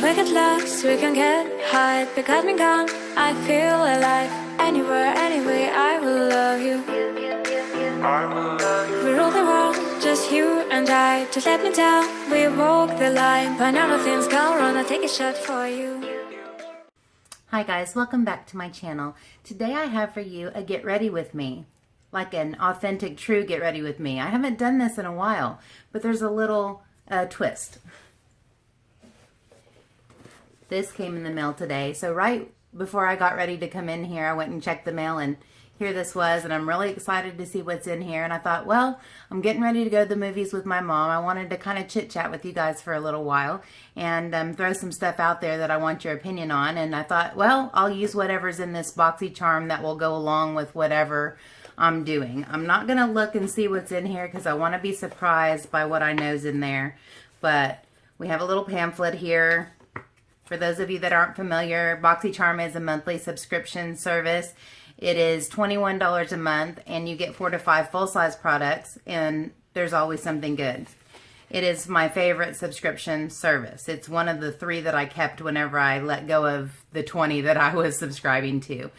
we get lost, we can get high. Because me gone, I feel alive. Anywhere, anyway, I will love you. We rule the world, just you and I. Just let me down, we walk the line. But now things go wrong, I'll take a shot for you. Hi guys, welcome back to my channel. Today I have for you a get ready with me. Like an authentic, true get ready with me. I haven't done this in a while, but there's a little twist. This came in the mail today. So right before I got ready to come in here, I went and checked the mail, and here this was, and I'm really excited to see what's in here. And I thought, well, I'm getting ready to go to the movies with my mom. I wanted to kind of chit chat with you guys for a little while and throw some stuff out there that I want your opinion on. And I thought, well, I'll use whatever's in this BOXYCHARM that will go along with whatever I'm doing. I'm not going to look and see what's in here because I want to be surprised by what I know's in there. But we have a little pamphlet here. For those of you that aren't familiar, BOXYCHARM is a monthly subscription service. It is $21 a month, and you get 4 to 5 full-size products, and there's always something good. It is my favorite subscription service. It's one of the 3 that I kept whenever I let go of the 20 that I was subscribing to.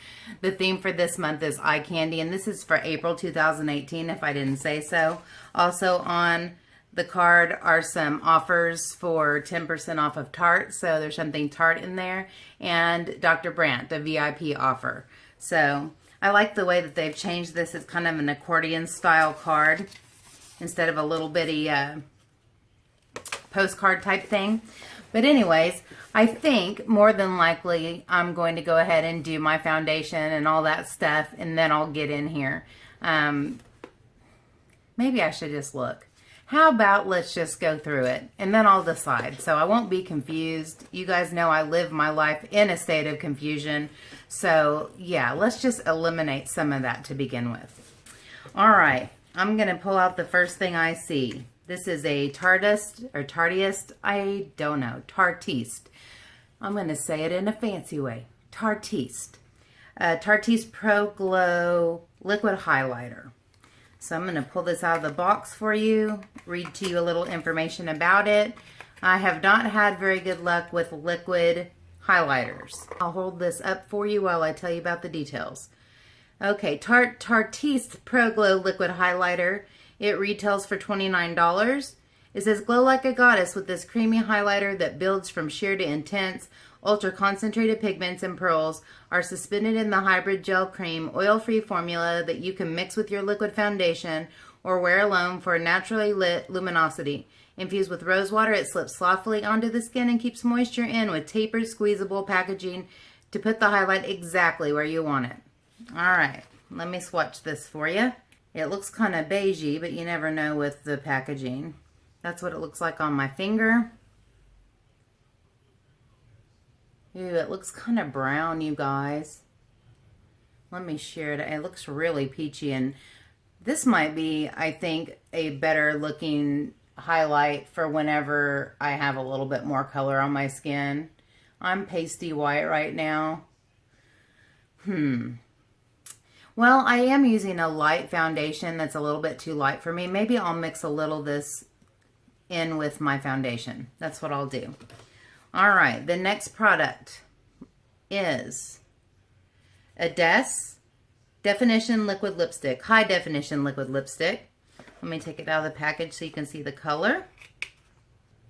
The theme for this month is eye candy, and this is for April 2018, if I didn't say so. Also on the card are some offers for 10% off of Tarte, so there's something Tarte in there, and Dr. Brandt, a VIP offer. So I like the way that they've changed this. It's kind of an accordion style card instead of a little bitty postcard type thing. But anyways, I think more than likely I'm going to go ahead and do my foundation and all that stuff, and then I'll get in here. Maybe I should just look. How about let's just go through it, and then I'll decide. So I won't be confused. You guys know I live my life in a state of confusion. So yeah, let's just eliminate some of that to begin with. All right, I'm going to pull out the first thing I see. This is a Tartist, or Tartist, I don't know, Tartiste. I'm going to say it in a fancy way. Tartiste. Tartiste Pro Glow Liquid Highlighter. So I'm going to pull this out of the box for you, read to you a little information about it. I have not had very good luck with liquid highlighters. I'll hold this up for you while I tell you about the details. Okay, Tartiste Pro Glow Liquid Highlighter. It retails for $29. It says, glow like a goddess with this creamy highlighter that builds from sheer to intense. Ultra concentrated pigments and pearls are suspended in the hybrid gel cream oil-free formula that you can mix with your liquid foundation or wear alone for a naturally lit luminosity. Infused with rose water, it slips softly onto the skin and keeps moisture in with tapered, squeezable packaging to put the highlight exactly where you want it. All right, let me swatch this for you. It looks kind of beigey, but you never know with the packaging. That's what it looks like on my finger. Ooh, it looks kind of brown, you guys. Let me share it. It looks really peachy, and this might be, I think, a better looking highlight for whenever I have a little bit more color on my skin. I'm pasty white right now. Well, I am using a light foundation that's a little bit too light for me. Maybe I'll mix a little of this in with my foundation. That's what I'll do. All right, the next product is a Definition Liquid Lipstick, High Definition Liquid Lipstick. Let me take it out of the package so you can see the color.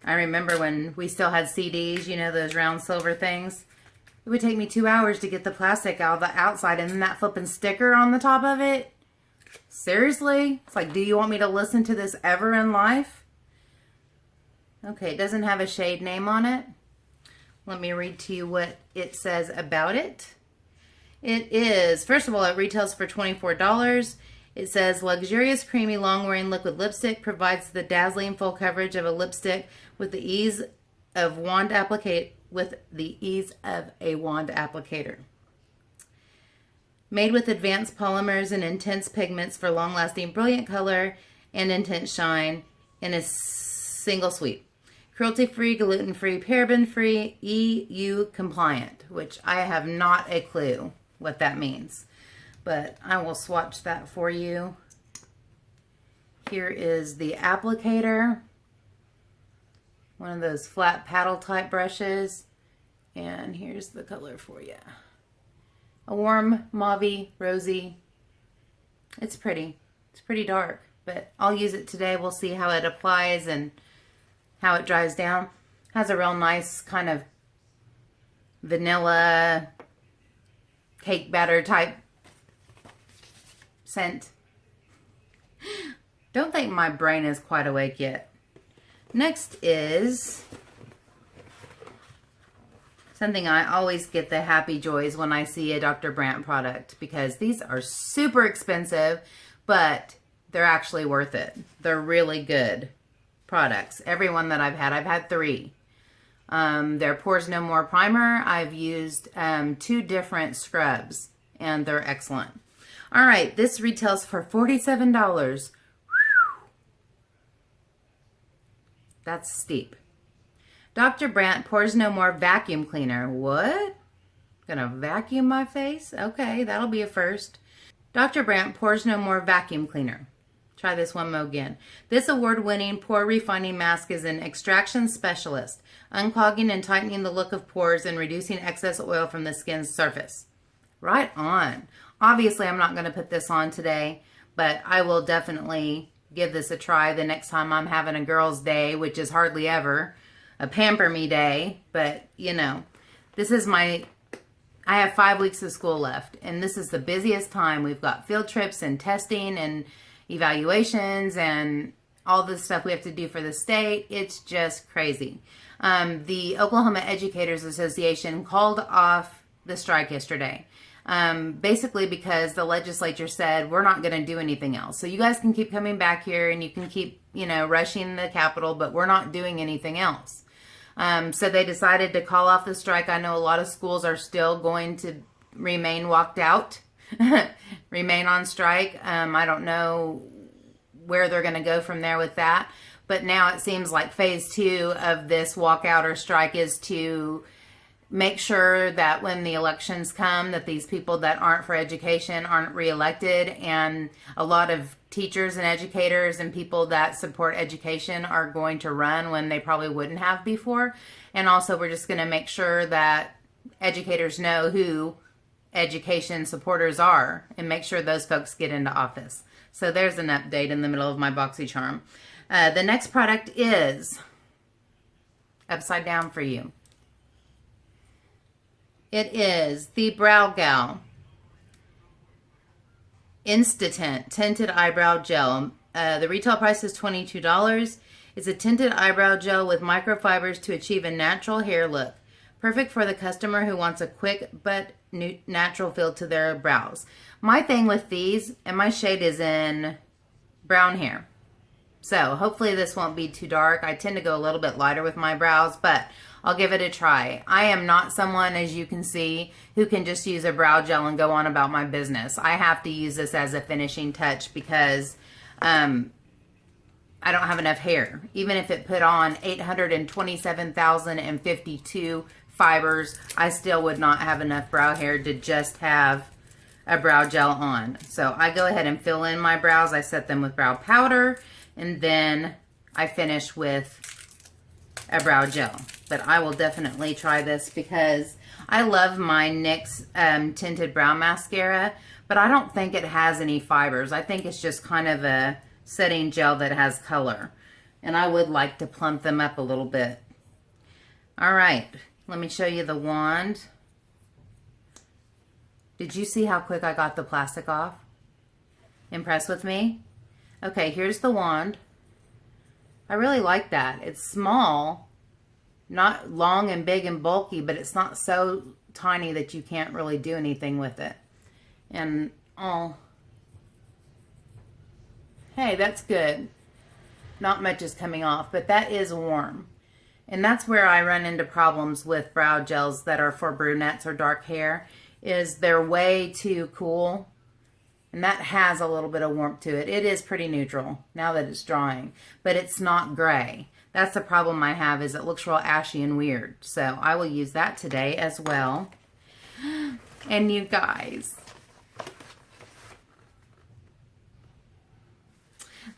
I remember when we still had CDs, you know, those round silver things. It would take me 2 hours to get the plastic out of the outside and then that flipping sticker on the top of it. Seriously? It's like, do you want me to listen to this ever in life? Okay, it doesn't have a shade name on it. Let me read to you what it says about it. It is, first of all, it retails for $24. It says, luxurious, creamy, long-wearing liquid lipstick provides the dazzling full coverage of a lipstick with the ease of a wand applicator. Made with advanced polymers and intense pigments for long-lasting brilliant color and intense shine in a single sweep. Cruelty-free, gluten-free, paraben-free, EU compliant, which I have not a clue what that means. But I will swatch that for you. Here is the applicator. One of those flat paddle type brushes. And here's the color for you. A warm, mauve-y, rosy. It's pretty. It's pretty dark, but I'll use it today. We'll see how it applies and how it dries down. Has a real nice kind of vanilla cake batter type scent. Don't think my brain is quite awake yet. Next is something I always get the happy joys when I see a Dr. Brandt product, because these are super expensive, but they're actually worth it. They're really good products. Every one that I've had 3. Their Pores No More primer. I've used 2 different scrubs, and they're excellent. All right, this retails for $47. That's steep. Dr. Brandt Pores No More Vacuum Cleaner. What? Gonna vacuum my face? Okay, that'll be a first. Dr. Brandt Pores No More Vacuum Cleaner. Try this one more again. This award-winning pore refining mask is an extraction specialist, unclogging and tightening the look of pores and reducing excess oil from the skin's surface. Right on. Obviously, I'm not going to put this on today, but I will definitely give this a try the next time I'm having a girl's day, which is hardly ever a pamper me day. But, you know, this is I have 5 weeks of school left, and this is the busiest time. We've got field trips and testing and evaluations and all the stuff we have to do for the state. It's just crazy. The Oklahoma Educators Association called off the strike yesterday. Basically because the legislature said we're not going to do anything else. So you guys can keep coming back here and you can keep, you know, rushing the Capitol, but we're not doing anything else. So they decided to call off the strike. I know a lot of schools are still going to remain walked out, remain on strike. I don't know where they're going to go from there with that. But now it seems like phase 2 of this walkout or strike is to make sure that when the elections come, that these people that aren't for education aren't reelected, and a lot of teachers and educators and people that support education are going to run when they probably wouldn't have before. And also we're just going to make sure that educators know who education supporters are and make sure those folks get into office. So there's an update in the middle of my BOXYCHARM. The next product is upside down for you. It is the Brow Gal Instant Tinted Eyebrow Gel. The retail price is $22. It's a tinted eyebrow gel with microfibers to achieve a natural hair look. Perfect for the customer who wants a quick but natural feel to their brows. My thing with these, and my shade is in brown hair. So hopefully this won't be too dark. I tend to go a little bit lighter with my brows, but I'll give it a try. I am not someone, as you can see, who can just use a brow gel and go on about my business. I have to use this as a finishing touch because I don't have enough hair. Even if it put on 827,052 fibers, I still would not have enough brow hair to just have a brow gel on. So I go ahead and fill in my brows. I set them with brow powder, and then I finish with a brow gel. But I will definitely try this because I love my NYX tinted brow mascara, but I don't think it has any fibers. I think it's just kind of a setting gel that has color, and I would like to plump them up a little bit. All right, let me show you the wand. Did you see how quick I got the plastic off? Impressed with me? Okay, here's the wand. I really like that. It's small, not long and big and bulky, but it's not so tiny that you can't really do anything with it. And oh, hey, that's good. Not much is coming off, but that is warm. And that's where I run into problems with brow gels that are for brunettes or dark hair, is they're way too cool. And that has a little bit of warmth to it. It is pretty neutral now that it's drying, but it's not gray. That's the problem I have, is it looks real ashy and weird. So I will use that today as well. And you guys,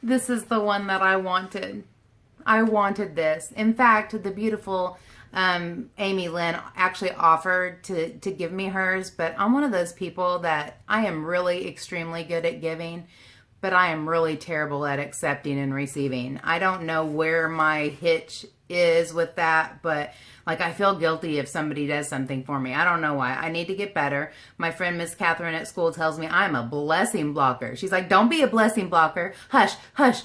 this is the one that I wanted. I wanted this. In fact, the beautiful Amy Lynn actually offered to give me hers, but I'm one of those people that I am really extremely good at giving, but I am really terrible at accepting and receiving. I don't know where my hitch is with that, but like I feel guilty if somebody does something for me. I don't know why. I need to get better. My friend Miss Catherine at school tells me I'm a blessing blocker. She's like, don't be a blessing blocker. Hush, hush.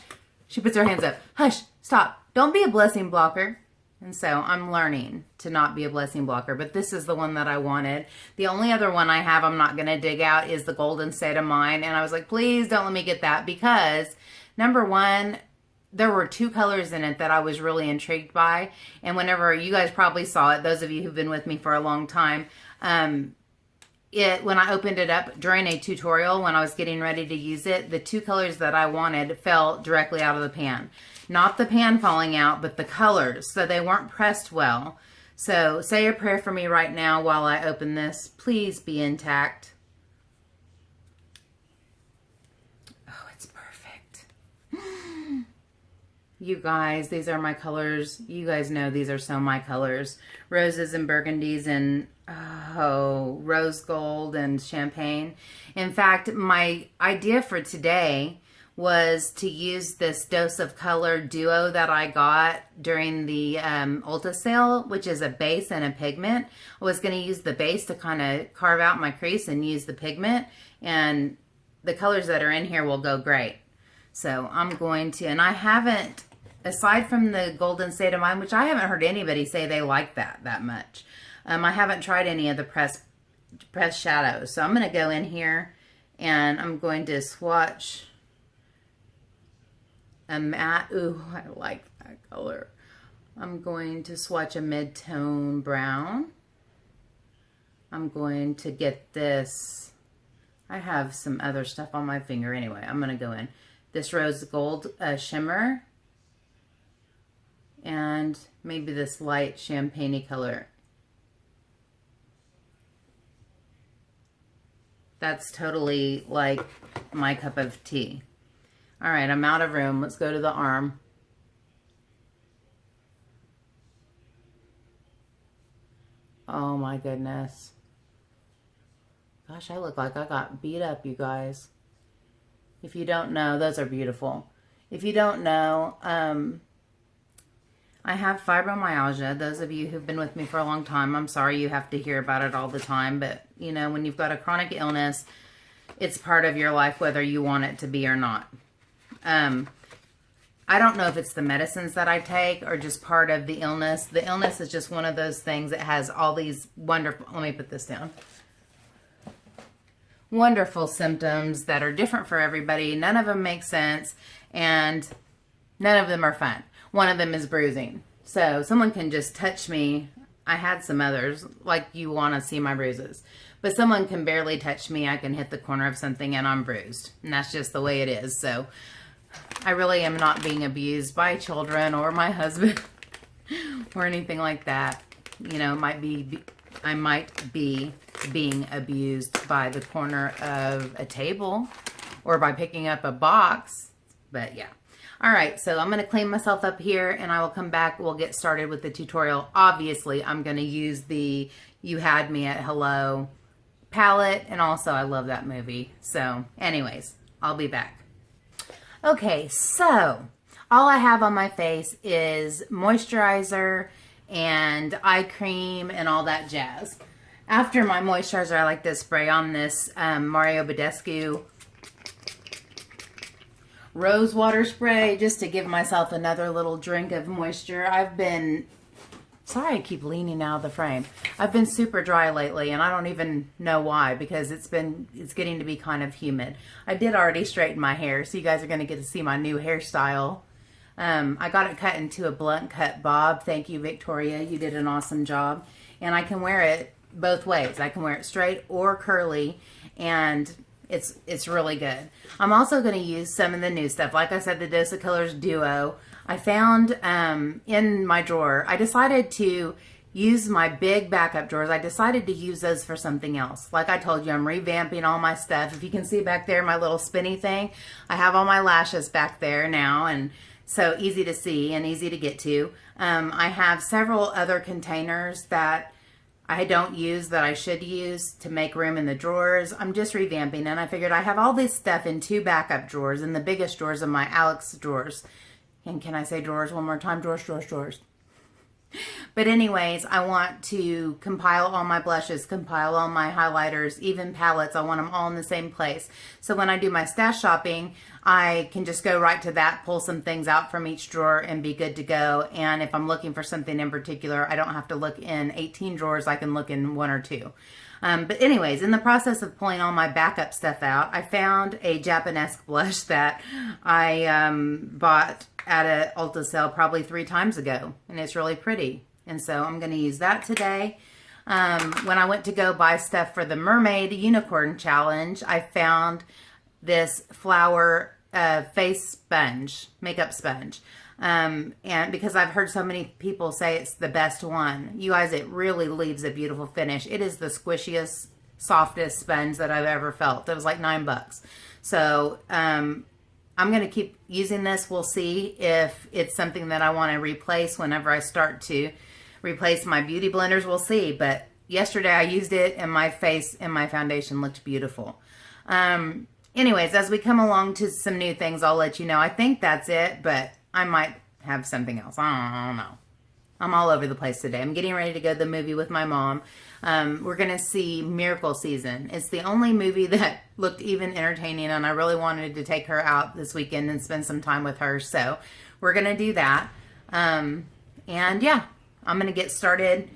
She puts her hands up. Hush, stop. Don't be a blessing blocker. And so I'm learning to not be a blessing blocker, but this is the one that I wanted. The only other one I have I'm not going to dig out is the Golden State of Mind. And I was like, please don't let me get that, because number one, there were two colors in it that I was really intrigued by. And whenever you guys probably saw it, those of you who've been with me for a long time, when I opened it up during a tutorial, when I was getting ready to use it, the two colors that I wanted fell directly out of the pan. Not the pan falling out, but the colors. So they weren't pressed well. So say a prayer for me right now while I open this. Please be intact. Oh, it's perfect. You guys, these are my colors. You guys know these are so my colors. Roses and burgundies and rose gold and champagne. In fact, my idea for today was to use this Dose of Color duo that I got during the Ulta sale, which is a base and a pigment. I was going to use the base to kind of carve out my crease and use the pigment, and the colors that are in here will go great. So I'm going to, and I haven't, aside from the Golden State of Mind, which I haven't heard anybody say they like that much. I haven't tried any of the pressed shadows. So I'm going to go in here and I'm going to swatch a matte. Ooh, I like that color. I'm going to swatch a mid-tone brown. I'm going to get this. I have some other stuff on my finger anyway. I'm going to go in this rose gold shimmer and maybe this light champagne-y color. That's totally like my cup of tea. All right, I'm out of room. Let's go to the arm. Oh my goodness. Gosh, I look like I got beat up, you guys. If you don't know, those are beautiful. If you don't know, I have fibromyalgia. Those of you who've been with me for a long time, I'm sorry you have to hear about it all the time. But, you know, when you've got a chronic illness, it's part of your life whether you want it to be or not. I don't know if it's the medicines that I take or just part of the illness. The illness is just one of those things that has all these wonderful, let me put this down, wonderful symptoms that are different for everybody. None of them make sense and none of them are fun. One of them is bruising. So someone can just touch me. I had some others, like you want to see my bruises. But someone can barely touch me. I can hit the corner of something and I'm bruised. And that's just the way it is. So I really am not being abused by children or my husband or anything like that. You know, I might be being abused by the corner of a table or by picking up a box. But yeah. All right, so I'm going to clean myself up here and I will come back. We'll get started with the tutorial. Obviously, I'm going to use the You Had Me at Hello palette, and also I love that movie. So anyways, I'll be back. Okay, so all I have on my face is moisturizer and eye cream and all that jazz. After my moisturizer, I like to spray on this Mario Badescu rose water spray just to give myself another little drink of moisture. I've been, sorry I keep leaning out of the frame. I've been super dry lately and I don't even know why, because it's getting to be kind of humid. I did already straighten my hair, so you guys are going to get to see my new hairstyle. I got it cut into a blunt cut bob. Thank you, Victoria. You did an awesome job. And I can wear it both ways. I can wear it straight or curly, and it's really good. I'm also going to use some of the new stuff. Like I said, the Dose of Colors duo. I found in my drawer. I decided to use my big backup drawers. I decided to use those for something else. Like I told you, I'm revamping all my stuff. If you can see back there, my little spinny thing, I have all my lashes back there now, and So easy to see and easy to get to. I have several other containers that I don't use that I should use to make room in the drawers. I'm just revamping, and I figured I have all this stuff in 2 backup drawers, in the biggest drawers of my Alex drawers. And can I say drawers one more time? Drawers, drawers, drawers. But anyways, I want to compile all my blushes, compile all my highlighters, even palettes. I want them all in the same place. So when I do my stash shopping, I can just go right to that, pull some things out from each drawer and be good to go. And if I'm looking for something in particular, I don't have to look in 18 drawers. I can look in 1 or 2. But anyways, in the process of pulling all my backup stuff out, I found a Japanese blush that I bought at an Ulta sale probably 3 times ago, and it's really pretty. And so I'm going to use that today. When I went to go buy stuff for the Mermaid Unicorn Challenge, I found this flower face sponge, makeup sponge. And because I've heard so many people say it's the best one. You guys, it really leaves a beautiful finish. It is the squishiest, softest sponge that I've ever felt. It was like $9. So, I'm going to keep using this. We'll see if it's something that I want to replace whenever I start to replace my beauty blenders. We'll see. But yesterday I used it and my face and my foundation looked beautiful. Anyways, as we come along to some new things, I'll let you know. I think that's it, but I might have something else. I don't know. I'm all over the place today. I'm getting ready to go to the movie with my mom. We're going to see Miracle Season. It's the only movie that looked even entertaining, and I really wanted to take her out this weekend and spend some time with her. So we're going to do that. And yeah, I'm going to get started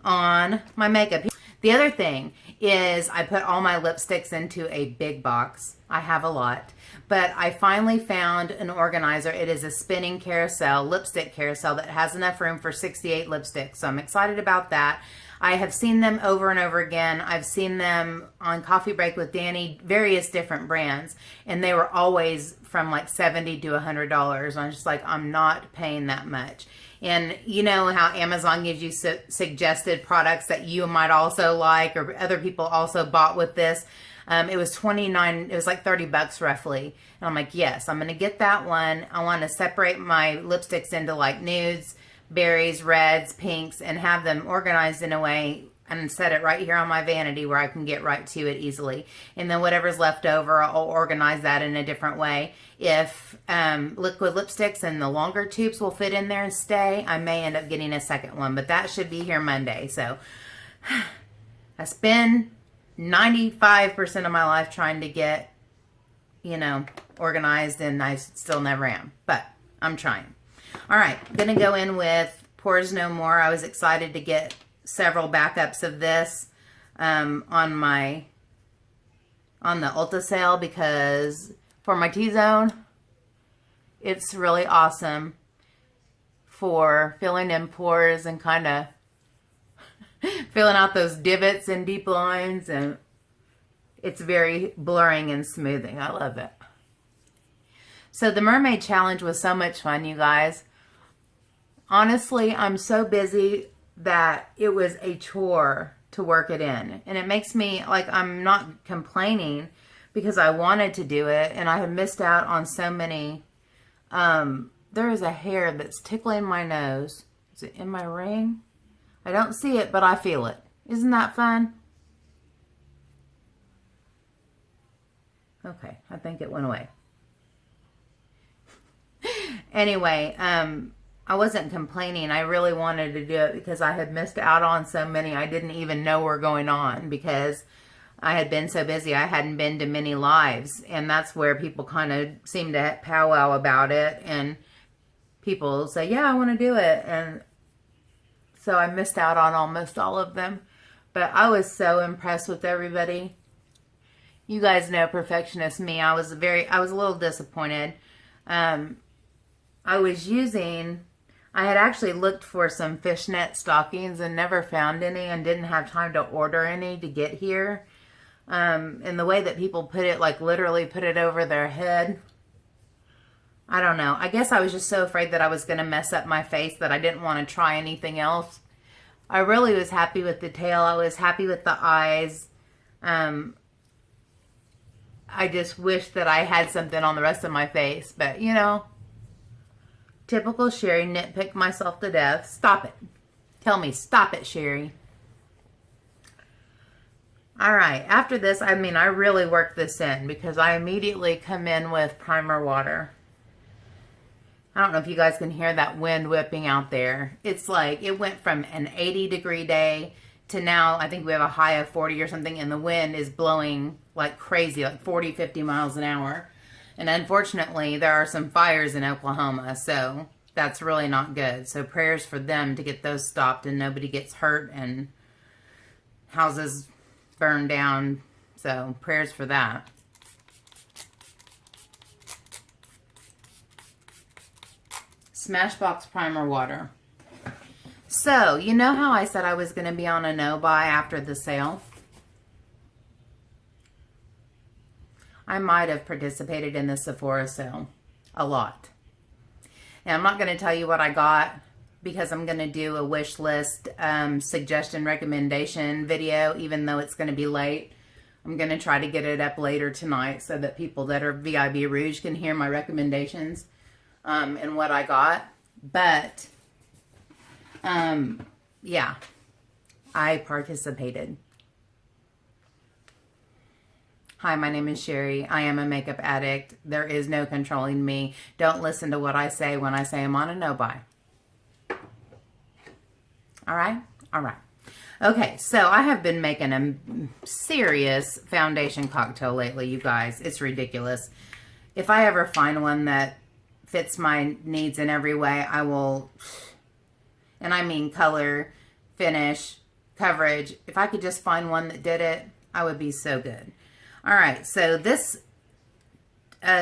on my makeup. The other thing is I put all my lipsticks into a big box. I have a lot. But I finally found an organizer. It is a spinning carousel, lipstick carousel that has enough room for 68 lipsticks. So I'm excited about that. I have seen them over and over again. I've seen them on Coffee Break with Danny, various different brands. And they were always from like $70 to $100. I'm just like, I'm not paying that much. And you know how Amazon gives you suggested products that you might also like, or other people also bought with this. It was $29, it was like $30 roughly. And I'm like, yes, I'm going to get that one. I want to separate my lipsticks into like nudes, berries, reds, pinks, and have them organized in a way and set it right here on my vanity where I can get right to it easily. And then whatever's left over, I'll organize that in a different way. If liquid lipsticks and the longer tubes will fit in there and stay, I may end up getting a second one, but that should be here Monday. So I spend 95% of my life trying to get, you know, organized, and I still never am, but I'm trying. All right, I'm going to go in with Pores No More. I was excited to get several backups of this on the Ulta sale because for my T-zone, it's really awesome for filling in pores and kind of filling out those divots and deep lines, and it's very blurring and smoothing. I love it. So the Mermaid Challenge was so much fun, you guys. Honestly, I'm so busy that it was a chore to work it in. And it makes me, like, I'm not complaining because I wanted to do it and I have missed out on so many. There is a hair that's tickling my nose. Is it in my ring? I don't see it, but I feel it. Isn't that fun? Okay, I think it went away. Anyway, I wasn't complaining. I really wanted to do it because I had missed out on so many I didn't even know were going on because I had been so busy. I hadn't been to many lives, and that's where people kind of seem to powwow about it, and people say, yeah, I want to do it, and so I missed out on almost all of them. But I was so impressed with everybody. You guys know perfectionist me. I was a little disappointed. I had actually looked for some fishnet stockings and never found any and didn't have time to order any to get here. And the way that people put it, like literally put it over their head. I don't know. I guess I was just so afraid that I was going to mess up my face that I didn't want to try anything else. I really was happy with the tail. I was happy with the eyes. I just wish that I had something on the rest of my face. But, you know, Typical Sherri, nitpick myself to death. Stop it. Tell me, stop it, Sherri. All right, after this, I mean, I really worked this in because I immediately come in with primer water. I don't know if you guys can hear that wind whipping out there. It's like it went from an 80-degree day to now I think we have a high of 40 or something, and the wind is blowing like crazy, like 40, 50 miles an hour. And unfortunately, there are some fires in Oklahoma, so that's really not good. So prayers for them to get those stopped and nobody gets hurt and houses burned down. So prayers for that. Smashbox primer water. So, you know how I said I was going to be on a no-buy after the sale? I might have participated in the Sephora sale a lot. And I'm not going to tell you what I got because I'm going to do a wish list suggestion recommendation video, even though it's going to be late. I'm going to try to get it up later tonight so that people that are VIB Rouge can hear my recommendations and what I got. But, yeah, I participated. Hi, my name is Sherri. I am a makeup addict. There is no controlling me. Don't listen to what I say when I say I'm on a no-buy. All right? All right. Okay, so I have been making a serious foundation cocktail lately, you guys. It's ridiculous. If I ever find one that fits my needs in every way, I will, and I mean color, finish, coverage. If I could just find one that did it, I would be so good. All right, so this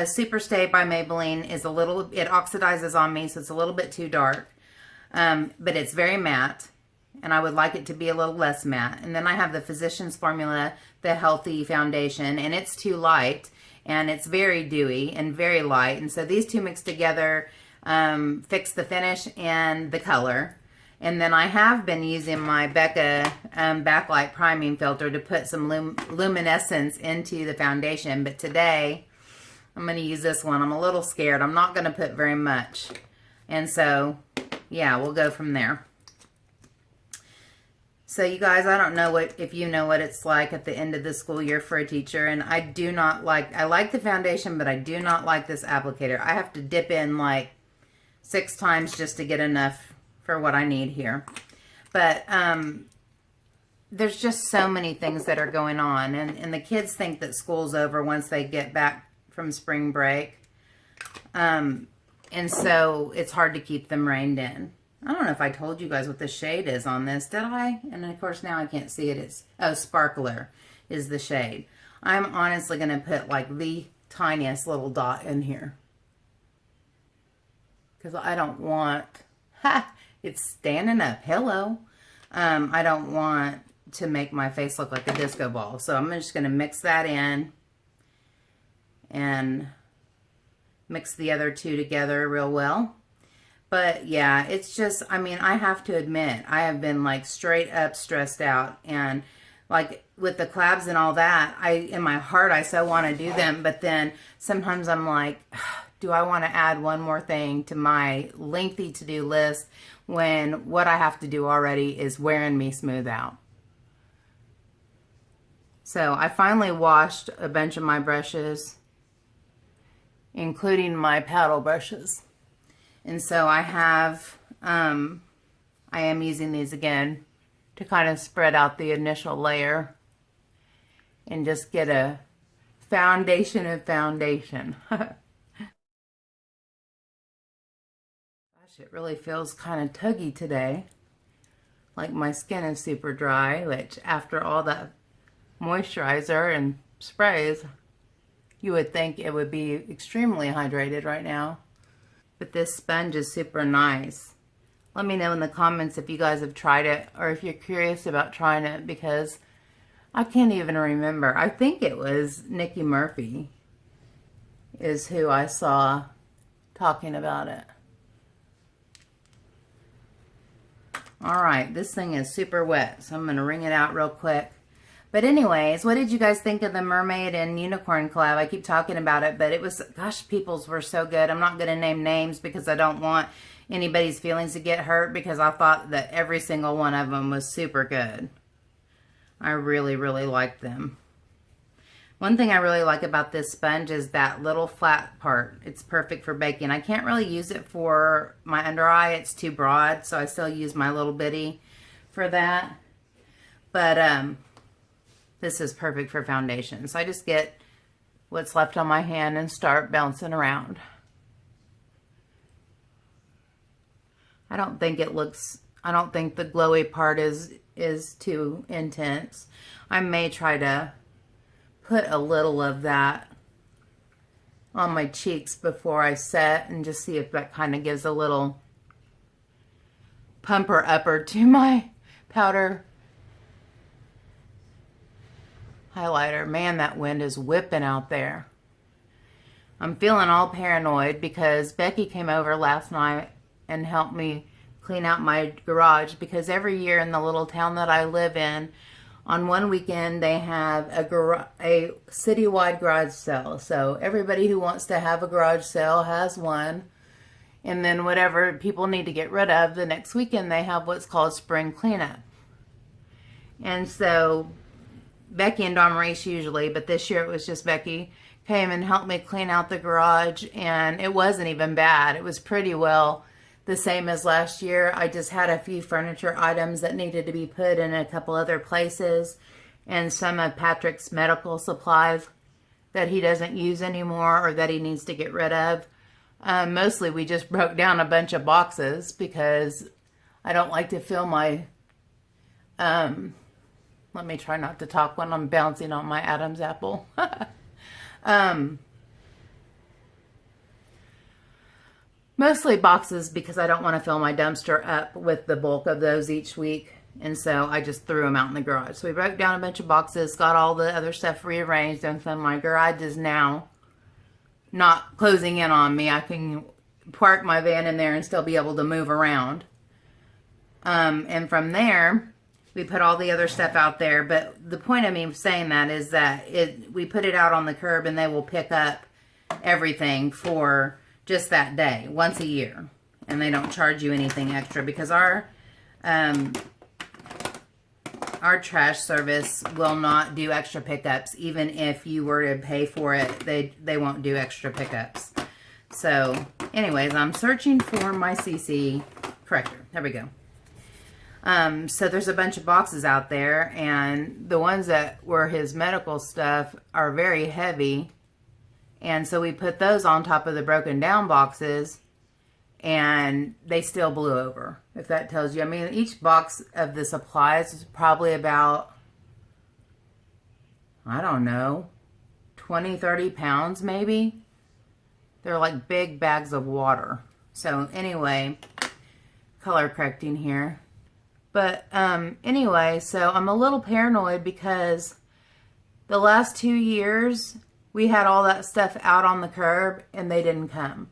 Super Stay by Maybelline is a little, it oxidizes on me, so it's a little bit too dark, but it's very matte, and I would like it to be a little less matte. And then I have the Physicians Formula, the Healthy Foundation, and it's too light, and it's very dewy and very light, and so these two mixed together fix the finish and the color. And then I have been using my Becca Backlight Priming Filter to put some luminescence into the foundation. But today, I'm going to use this one. I'm a little scared. I'm not going to put very much. And so, yeah, we'll go from there. So, you guys, I don't know if you know what it's like at the end of the school year for a teacher. And I do not like, I like the foundation, but I do not like this applicator. I have to dip in like 6 times just to get enough for what I need here. But there's just so many things that are going on, and the kids think that school's over once they get back from spring break, and so it's hard to keep them reined in. I don't know if I told you guys what the shade is on this, did I? And of course now I can't see it. It's, oh, Sparkler is the shade. I'm honestly going to put like the tiniest little dot in here because I don't want, it's standing up. Hello. I don't want to make my face look like a disco ball. So I'm just going to mix that in and mix the other two together real well. But yeah, it's just, I mean, I have to admit, I have been like straight up stressed out. And like with the collabs and all that, in my heart, I so want to do them. But then sometimes I'm like, do I want to add one more thing to my lengthy to-do list when what I have to do already is wearing me smooth out? So I finally washed a bunch of my brushes, including my paddle brushes. And so I have, I am using these again to kind of spread out the initial layer and just get a foundation of foundation. Gosh, it really feels kind of tuggy today. Like my skin is super dry, which after all that moisturizer and sprays, you would think it would be extremely hydrated right now. But this sponge is super nice. Let me know in the comments if you guys have tried it or if you're curious about trying it, because I can't even remember. I think it was Nikki Murphy is who I saw talking about it. All right, this thing is super wet, so I'm going to wring it out real quick. But anyways, what did you guys think of the mermaid and unicorn collab? I keep talking about it, but it was, gosh, people's were so good. I'm not going to name names because I don't want anybody's feelings to get hurt, because I thought that every single one of them was super good. I really, really liked them. One thing I really like about this sponge is that little flat part. It's perfect for baking. I can't really use it for my under eye. It's too broad, so I still use my little bitty for that. But this is perfect for foundation. So I just get what's left on my hand and start bouncing around. I don't think the glowy part is too intense. I may try to put a little of that on my cheeks before I set and just see if that kind of gives a little pumper upper to my powder highlighter. Man, that wind is whipping out there. I'm feeling all paranoid because Becky came over last night and helped me clean out my garage, because every year in the little town that I live in, on one weekend they have a citywide garage sale. So everybody who wants to have a garage sale has one. And then whatever people need to get rid of, the next weekend they have what's called spring cleanup. And so Becky and Dawn Maurice usually, but this year it was just Becky, came and helped me clean out the garage, and it wasn't even bad. It was pretty well the same as last year. I just had a few furniture items that needed to be put in a couple other places, and some of Patrick's medical supplies that he doesn't use anymore or that he needs to get rid of. Mostly we just broke down a bunch of boxes because I don't like to fill my... let me try not to talk when I'm bouncing on my Adam's apple. Mostly boxes because I don't want to fill my dumpster up with the bulk of those each week. And so I just threw them out in the garage. So we broke down a bunch of boxes, got all the other stuff rearranged, and so my garage is now not closing in on me. I can park my van in there and still be able to move around. And from there, we put all the other stuff out there. But the point of me saying that is that we put it out on the curb, and they will pick up everything for just that day, once a year. And they don't charge you anything extra, because our trash service will not do extra pickups. Even if you were to pay for it, they won't do extra pickups. So anyways, I'm searching for my CC corrector. There we go. So there's a bunch of boxes out there, and the ones that were his medical stuff are very heavy. And so we put those on top of the broken down boxes, and they still blew over, if that tells you. I mean, each box of the supplies is probably about, I don't know, 20, 30 pounds maybe. They're like big bags of water. So anyway, color correcting here. But anyway, so I'm a little paranoid because the last 2 years we had all that stuff out on the curb and they didn't come.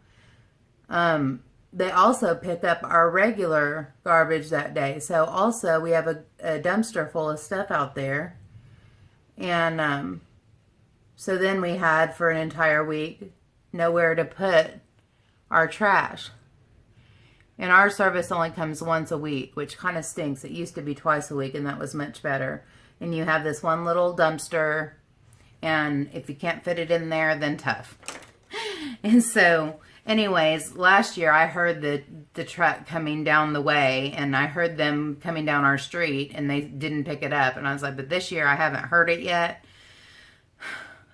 They also pick up our regular garbage that day. So also we have a dumpster full of stuff out there. And so then we had for an entire week nowhere to put our trash. And our service only comes once a week, which kind of stinks. It used to be twice a week, and that was much better. And you have this one little dumpster, and if you can't fit it in there, then tough. And so, anyways, last year I heard the truck coming down the way, and I heard them coming down our street, and they didn't pick it up. And I was like, but this year I haven't heard it yet.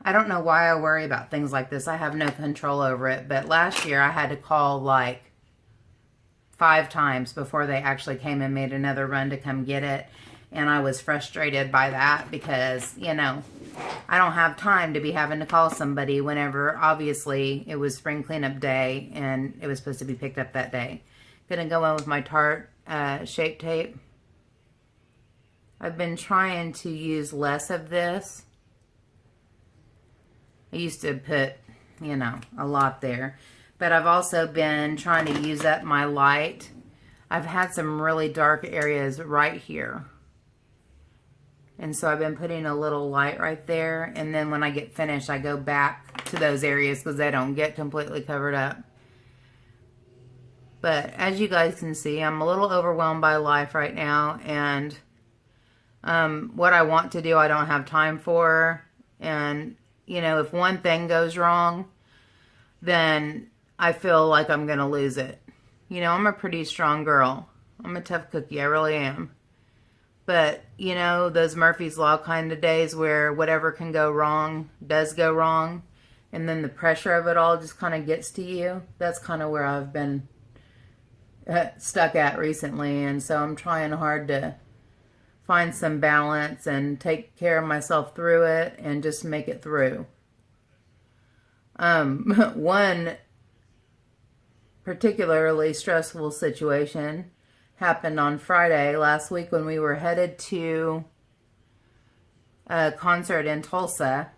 I don't know why I worry about things like this. I have no control over it. But last year I had to call like 5 times before they actually came and made another run to come get it. And I was frustrated by that because, you know, I don't have time to be having to call somebody whenever obviously it was spring cleanup day and it was supposed to be picked up that day. Gonna go in with my Tarte Shape Tape. I've been trying to use less of this. I used to put, you know, a lot there. But I've also been trying to use up my light. I've had some really dark areas right here. And so I've been putting a little light right there. And then when I get finished, I go back to those areas because they don't get completely covered up. But as you guys can see, I'm a little overwhelmed by life right now. And what I want to do, I don't have time for. And, you know, if one thing goes wrong, then I feel like I'm going to lose it. You know, I'm a pretty strong girl. I'm a tough cookie. I really am. But, you know, those Murphy's Law kind of days where whatever can go wrong does go wrong. And then the pressure of it all just kind of gets to you. That's kind of where I've been stuck at recently. And so I'm trying hard to find some balance and take care of myself through it and just make it through. One particularly stressful situation happened on Friday last week when we were headed to a concert in Tulsa.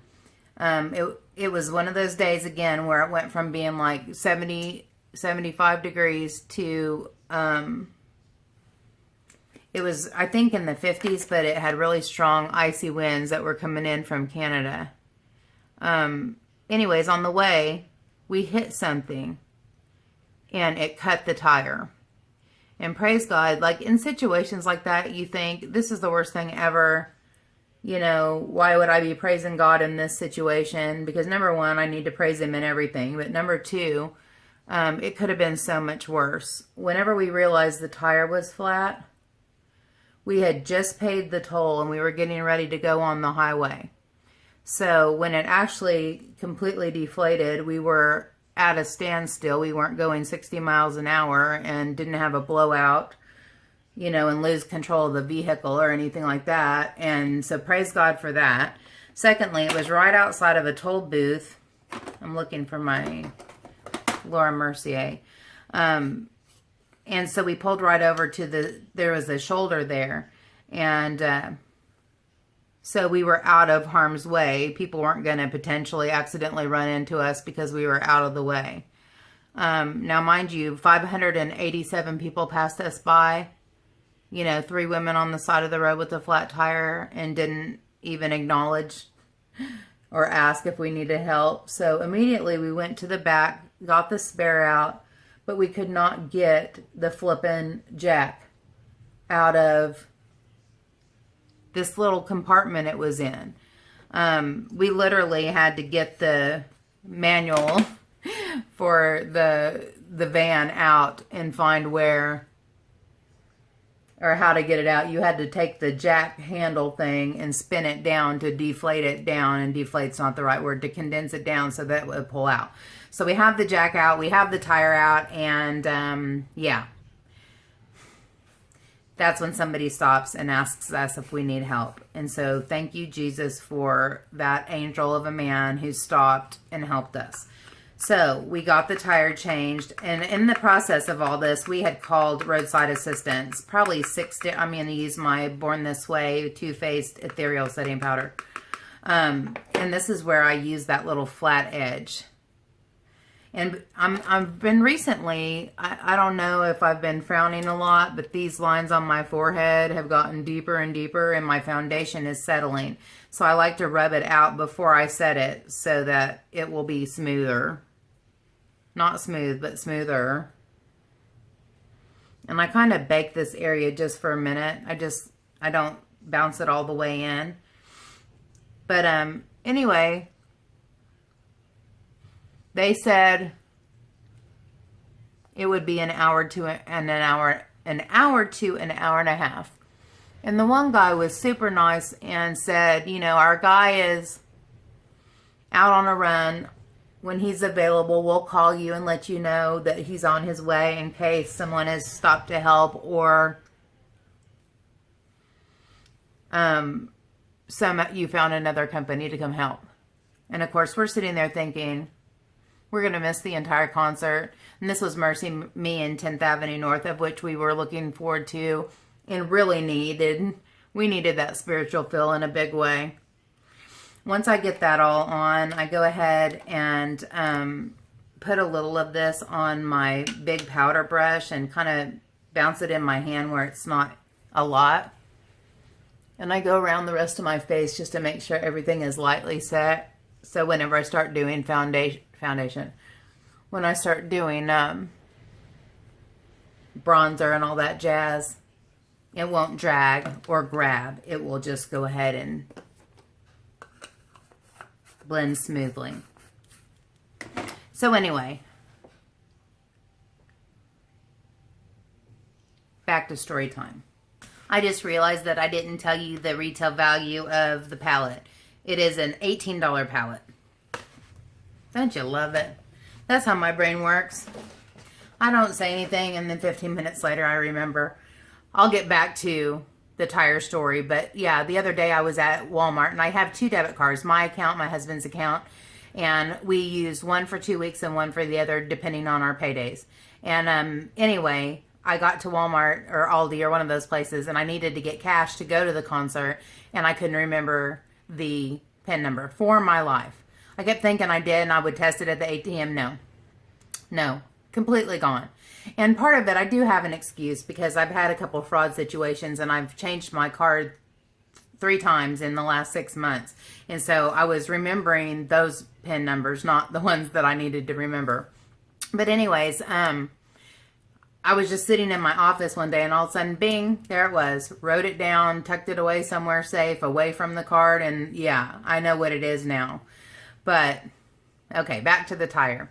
It was one of those days again where it went from being like 70, 75 degrees to, it was, I think, in the 50s, but it had really strong icy winds that were coming in from Canada. Anyways, on the way, we hit something and it cut the tire. And praise God, like in situations like that, you think, this is the worst thing ever. You know, why would I be praising God in this situation? Because number one, I need to praise Him in everything. But number two, it could have been so much worse. Whenever we realized the tire was flat, we had just paid the toll and we were getting ready to go on the highway. So when it actually completely deflated, we were at a standstill. We weren't going 60 miles an hour and didn't have a blowout, you know, and lose control of the vehicle or anything like that. And so praise God for that. Secondly, it was right outside of a toll booth. I'm looking for my Laura Mercier. And so we pulled right over to there was a shoulder there. And so we were out of harm's way. People weren't going to potentially accidentally run into us because we were out of the way. Now, mind you, 587 people passed us by. You know, 3 women on the side of the road with a flat tire and didn't even acknowledge or ask if we needed help. So immediately we went to the back, got the spare out, but we could not get the flippin' jack out of this little compartment it was in. We literally had to get the manual for the van out and find where or how to get it out. You had to take the jack handle thing and spin it down to deflate it down, and deflate's not the right word, to condense it down so that it would pull out. So we have the jack out, we have the tire out, and yeah. That's when somebody stops and asks us if we need help. And so thank you, Jesus, for that angel of a man who stopped and helped us. So we got the tire changed. And in the process of all this, we had called roadside assistance. Probably 6, I'm going to use my Born This Way Too Faced Ethereal Setting Powder. And this is where I use that little flat edge. And I've been recently, I don't know if I've been frowning a lot, but these lines on my forehead have gotten deeper and deeper, and my foundation is settling. So I like to rub it out before I set it so that it will be smoother. Not smooth, but smoother. And I kind of bake this area just for a minute. I don't bounce it all the way in. But anyway, they said it would be an hour to an hour and a half. And the one guy was super nice and said, you know, our guy is out on a run. When he's available, we'll call you and let you know that he's on his way in case someone has stopped to help, or you found another company to come help. And of course, we're sitting there thinking, we're going to miss the entire concert. And this was Mercy Me and 10th Avenue North, of which we were looking forward to and really needed. We needed that spiritual fill in a big way. Once I get that all on, I go ahead and put a little of this on my big powder brush and kind of bounce it in my hand where it's not a lot. And I go around the rest of my face just to make sure everything is lightly set. So whenever I start doing foundation, when I start doing bronzer and all that jazz, it won't drag or grab. It will just go ahead and blend smoothly. So anyway, back to story time. I just realized that I didn't tell you the retail value of the palette. It is an $18 palette. Don't you love it? That's how my brain works. I don't say anything, and then 15 minutes later I remember. I'll get back to the tire story, but yeah, the other day I was at Walmart, and I have 2 debit cards, my account, my husband's account, and we use one for 2 weeks and one for the other depending on our paydays. And anyway, I got to Walmart or Aldi or one of those places, and I needed to get cash to go to the concert, and I couldn't remember the PIN number for my life. I kept thinking I did, and I would test it at the ATM. No, completely gone. And part of it, I do have an excuse because I've had a couple fraud situations, and I've changed my card 3 times in the last 6 months. And so I was remembering those PIN numbers, not the ones that I needed to remember. But anyways, I was just sitting in my office one day, and all of a sudden, bing, there it was. Wrote it down, tucked it away somewhere safe, away from the card, and yeah, I know what it is now. But, okay, back to the tire.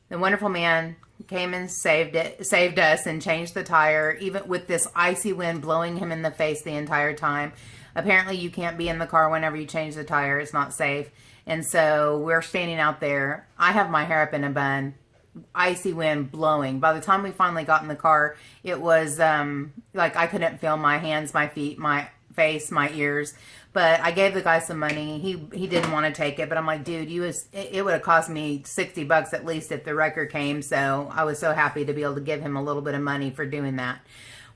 The wonderful man came and saved us and changed the tire, even with this icy wind blowing him in the face the entire time. Apparently, you can't be in the car whenever you change the tire. It's not safe. And so we're standing out there. I have my hair up in a bun. Icy wind blowing. By the time we finally got in the car, it was like I couldn't feel my hands, my feet, my face, my ears. But I gave the guy some money. He didn't want to take it, but I'm like, dude, it would have cost me $60 at least if the wrecker came. So I was so happy to be able to give him a little bit of money for doing that.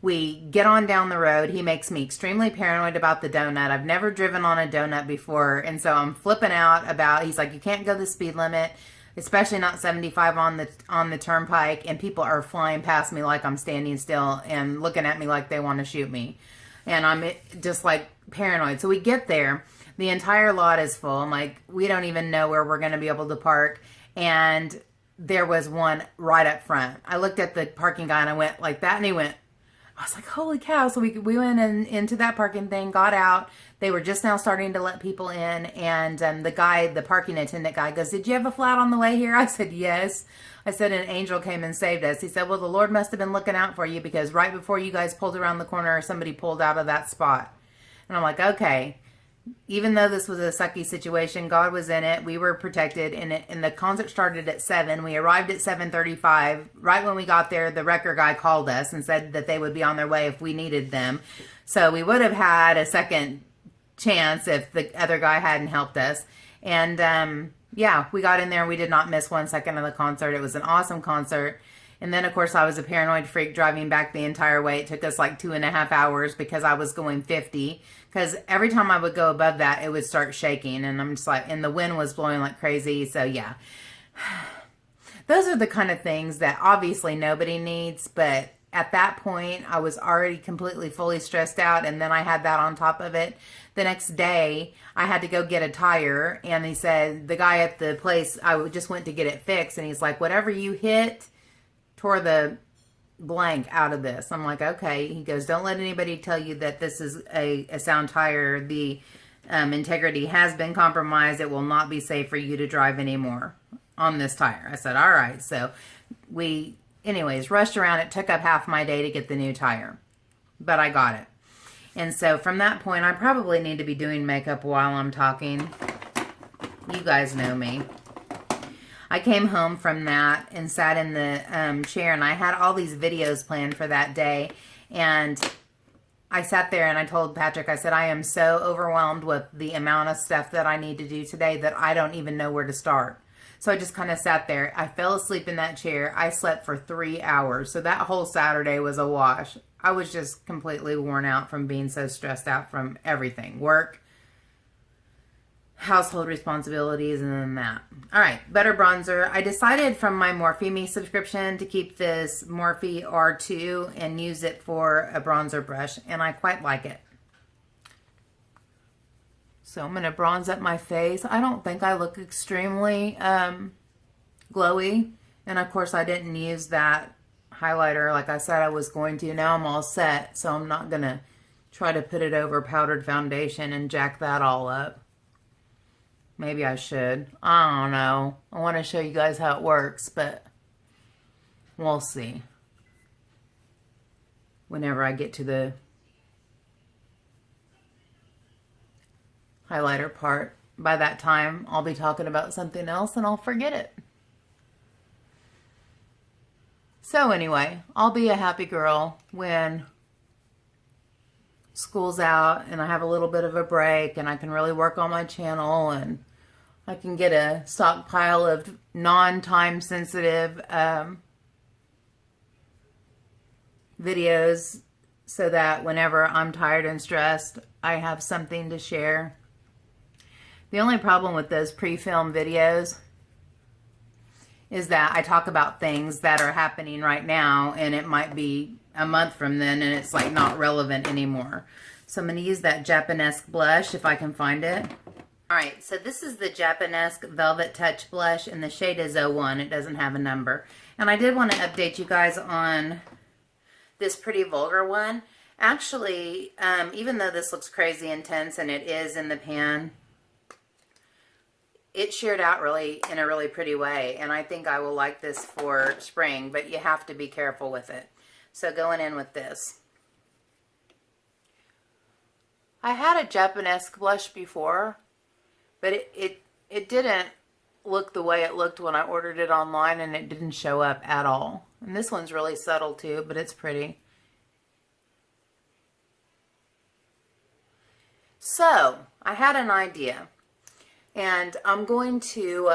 We get on down the road. He makes me extremely paranoid about the donut. I've never driven on a donut before, and so I'm flipping out about. He's like, you can't go the speed limit, especially not 75 on the turnpike, and people are flying past me like I'm standing still and looking at me like they want to shoot me. And I'm just like paranoid. So we get there. The entire lot is full. I'm like, we don't even know where we're going to be able to park. And there was one right up front. I looked at the parking guy and I went like that, and he went, I was like, holy cow. So we went into that parking thing, got out. They were just now starting to let people in. And the parking attendant guy goes, did you have a flat on the way here? I said, yes. I said, an angel came and saved us. He said, well, the Lord must have been looking out for you because right before you guys pulled around the corner, somebody pulled out of that spot. And I'm like, okay. Even though this was a sucky situation, God was in it. We were protected. And the concert started at 7. We arrived at 7:35. Right when we got there, the wrecker guy called us and said that they would be on their way if we needed them. So we would have had a second chance if the other guy hadn't helped us. And yeah, we got in there. We did not miss 1 second of the concert. It was an awesome concert. And then, of course, I was a paranoid freak driving back the entire way. It took us like 2.5 hours because I was going 50. Because every time I would go above that, it would start shaking. And I'm just like, and the wind was blowing like crazy. So, yeah. Those are the kind of things that obviously nobody needs. But at that point, I was already completely fully stressed out. And then I had that on top of it. The next day, I had to go get a tire. And he said, the guy at the place, I just went to get it fixed. And he's like, whatever you hit, tore the blank out of this. I'm like, okay. He goes, don't let anybody tell you that this is a sound tire. The integrity has been compromised. It will not be safe for you to drive anymore on this tire. I said, all right. So we, anyways, rushed around. It took up half my day to get the new tire, but I got it. And so from that point, I probably need to be doing makeup while I'm talking. You guys know me. I came home from that and sat in the chair, and I had all these videos planned for that day. And I sat there and I told Patrick, I said, I am so overwhelmed with the amount of stuff that I need to do today that I don't even know where to start. So I just kind of sat there. I fell asleep in that chair. I slept for 3 hours. So that whole Saturday was a wash. I was just completely worn out from being so stressed out from everything. Work, household responsibilities, and then that. All right, better bronzer. I decided from my Morphe subscription to keep this Morphe R2 and use it for a bronzer brush, and I quite like it. So I'm going to bronze up my face. I don't think I look extremely glowy. And of course I didn't use that highlighter like I said I was going to. Now I'm all set, so I'm not going to try to put it over powdered foundation and jack that all up. Maybe I should. I don't know. I want to show you guys how it works, but we'll see. Whenever I get to the highlighter part. By that time, I'll be talking about something else and I'll forget it. So anyway, I'll be a happy girl when school's out and I have a little bit of a break and I can really work on my channel and I can get a stockpile of non-time sensitive videos so that whenever I'm tired and stressed, I have something to share. The only problem with those pre-film videos is that I talk about things that are happening right now and it might be a month from then and it's like not relevant anymore. So I'm going to use that Japanesque blush if I can find it. Alright, so this is the Japanesque Velvet Touch Blush and the shade is 01. It doesn't have a number. And I did want to update you guys on this Pretty Vulgar one. Actually, even though this looks crazy intense and it is in the pan, it sheared out really in a really pretty way, and I think I will like this for spring, but you have to be careful with it. So going in with this. I had a Japanesque blush before, but it didn't look the way it looked when I ordered it online, and it didn't show up at all. And this one's really subtle too, but it's pretty. So, I had an idea. And I'm going to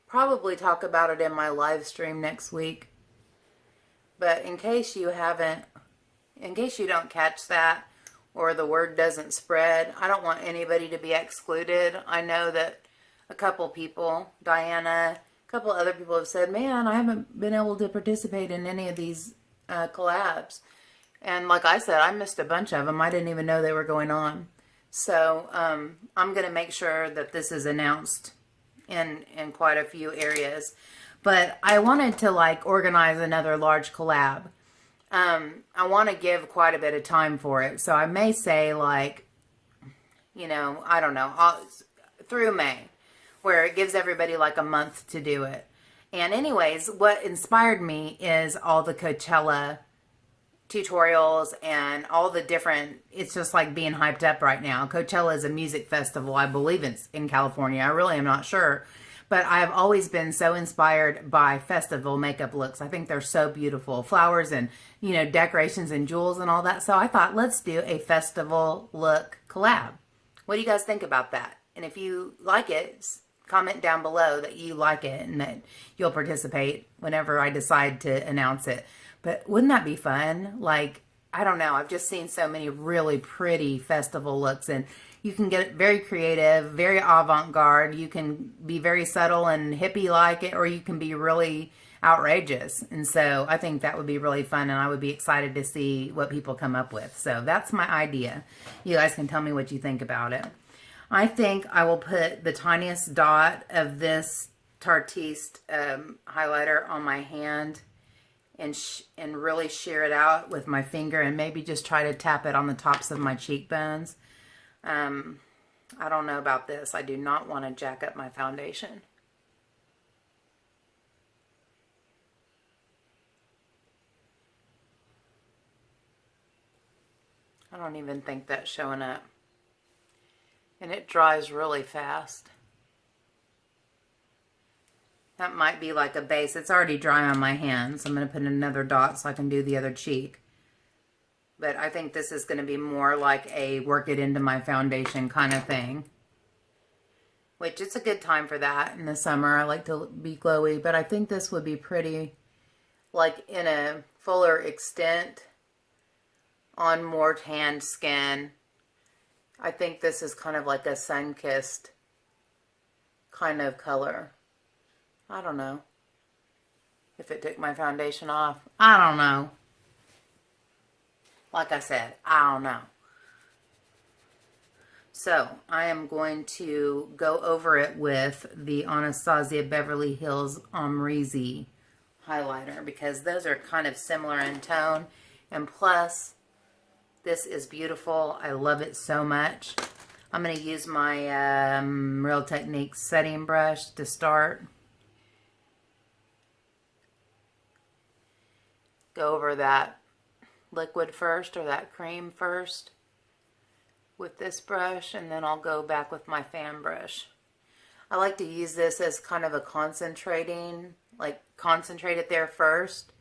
probably talk about it in my live stream next week. But in case you don't catch that or the word doesn't spread, I don't want anybody to be excluded. I know that a couple people, Diana, a couple other people have said, man, I haven't been able to participate in any of these collabs. And like I said, I missed a bunch of them. I didn't even know they were going on. So I'm going to make sure that this is announced in quite a few areas. But I wanted to like organize another large collab. I want to give quite a bit of time for it. So I may say like, you know, I don't know, through May, where it gives everybody like a month to do it. And anyways, what inspired me is all the Coachella tutorials and all the different, it's just like being hyped up right now. Coachella is a music festival. I believe it's in California. I really am not sure. But I've always been so inspired by festival makeup looks. I think they're so beautiful. Flowers and, you know, decorations and jewels and all that. So I thought, let's do a festival look collab. What do you guys think about that? And if you like it, comment down below that you like it and that you'll participate whenever I decide to announce it. But wouldn't that be fun? Like, I don't know. I've just seen so many really pretty festival looks, and you can get very creative, very avant-garde. You can be very subtle and hippie-like it, or you can be really outrageous. And so I think that would be really fun, and I would be excited to see what people come up with. So that's my idea. You guys can tell me what you think about it. I think I will put the tiniest dot of this Tartiste highlighter on my hand and really shear it out with my finger and maybe just try to tap it on the tops of my cheekbones. I don't know about this. I do not want to jack up my foundation. I don't even think that's showing up. And it dries really fast. That might be like a base. It's already dry on my hand, so I'm going to put another dot so I can do the other cheek. But I think this is going to be more like a work it into my foundation kind of thing. Which it's a good time for that in the summer. I like to be glowy, but I think this would be pretty like in a fuller extent on more tanned skin. I think this is kind of like a sun-kissed kind of color. I don't know if it took my foundation off. I don't know. Like I said, I don't know. So I am going to go over it with the Anastasia Beverly Hills Omrizi highlighter because those are kind of similar in tone. And plus, this is beautiful. I love it so much. I'm going to use my Real Techniques setting brush to start. Go over that liquid first, or that cream first, with this brush, and then I'll go back with my fan brush. I like to use this as kind of a concentrating, like concentrate it there first,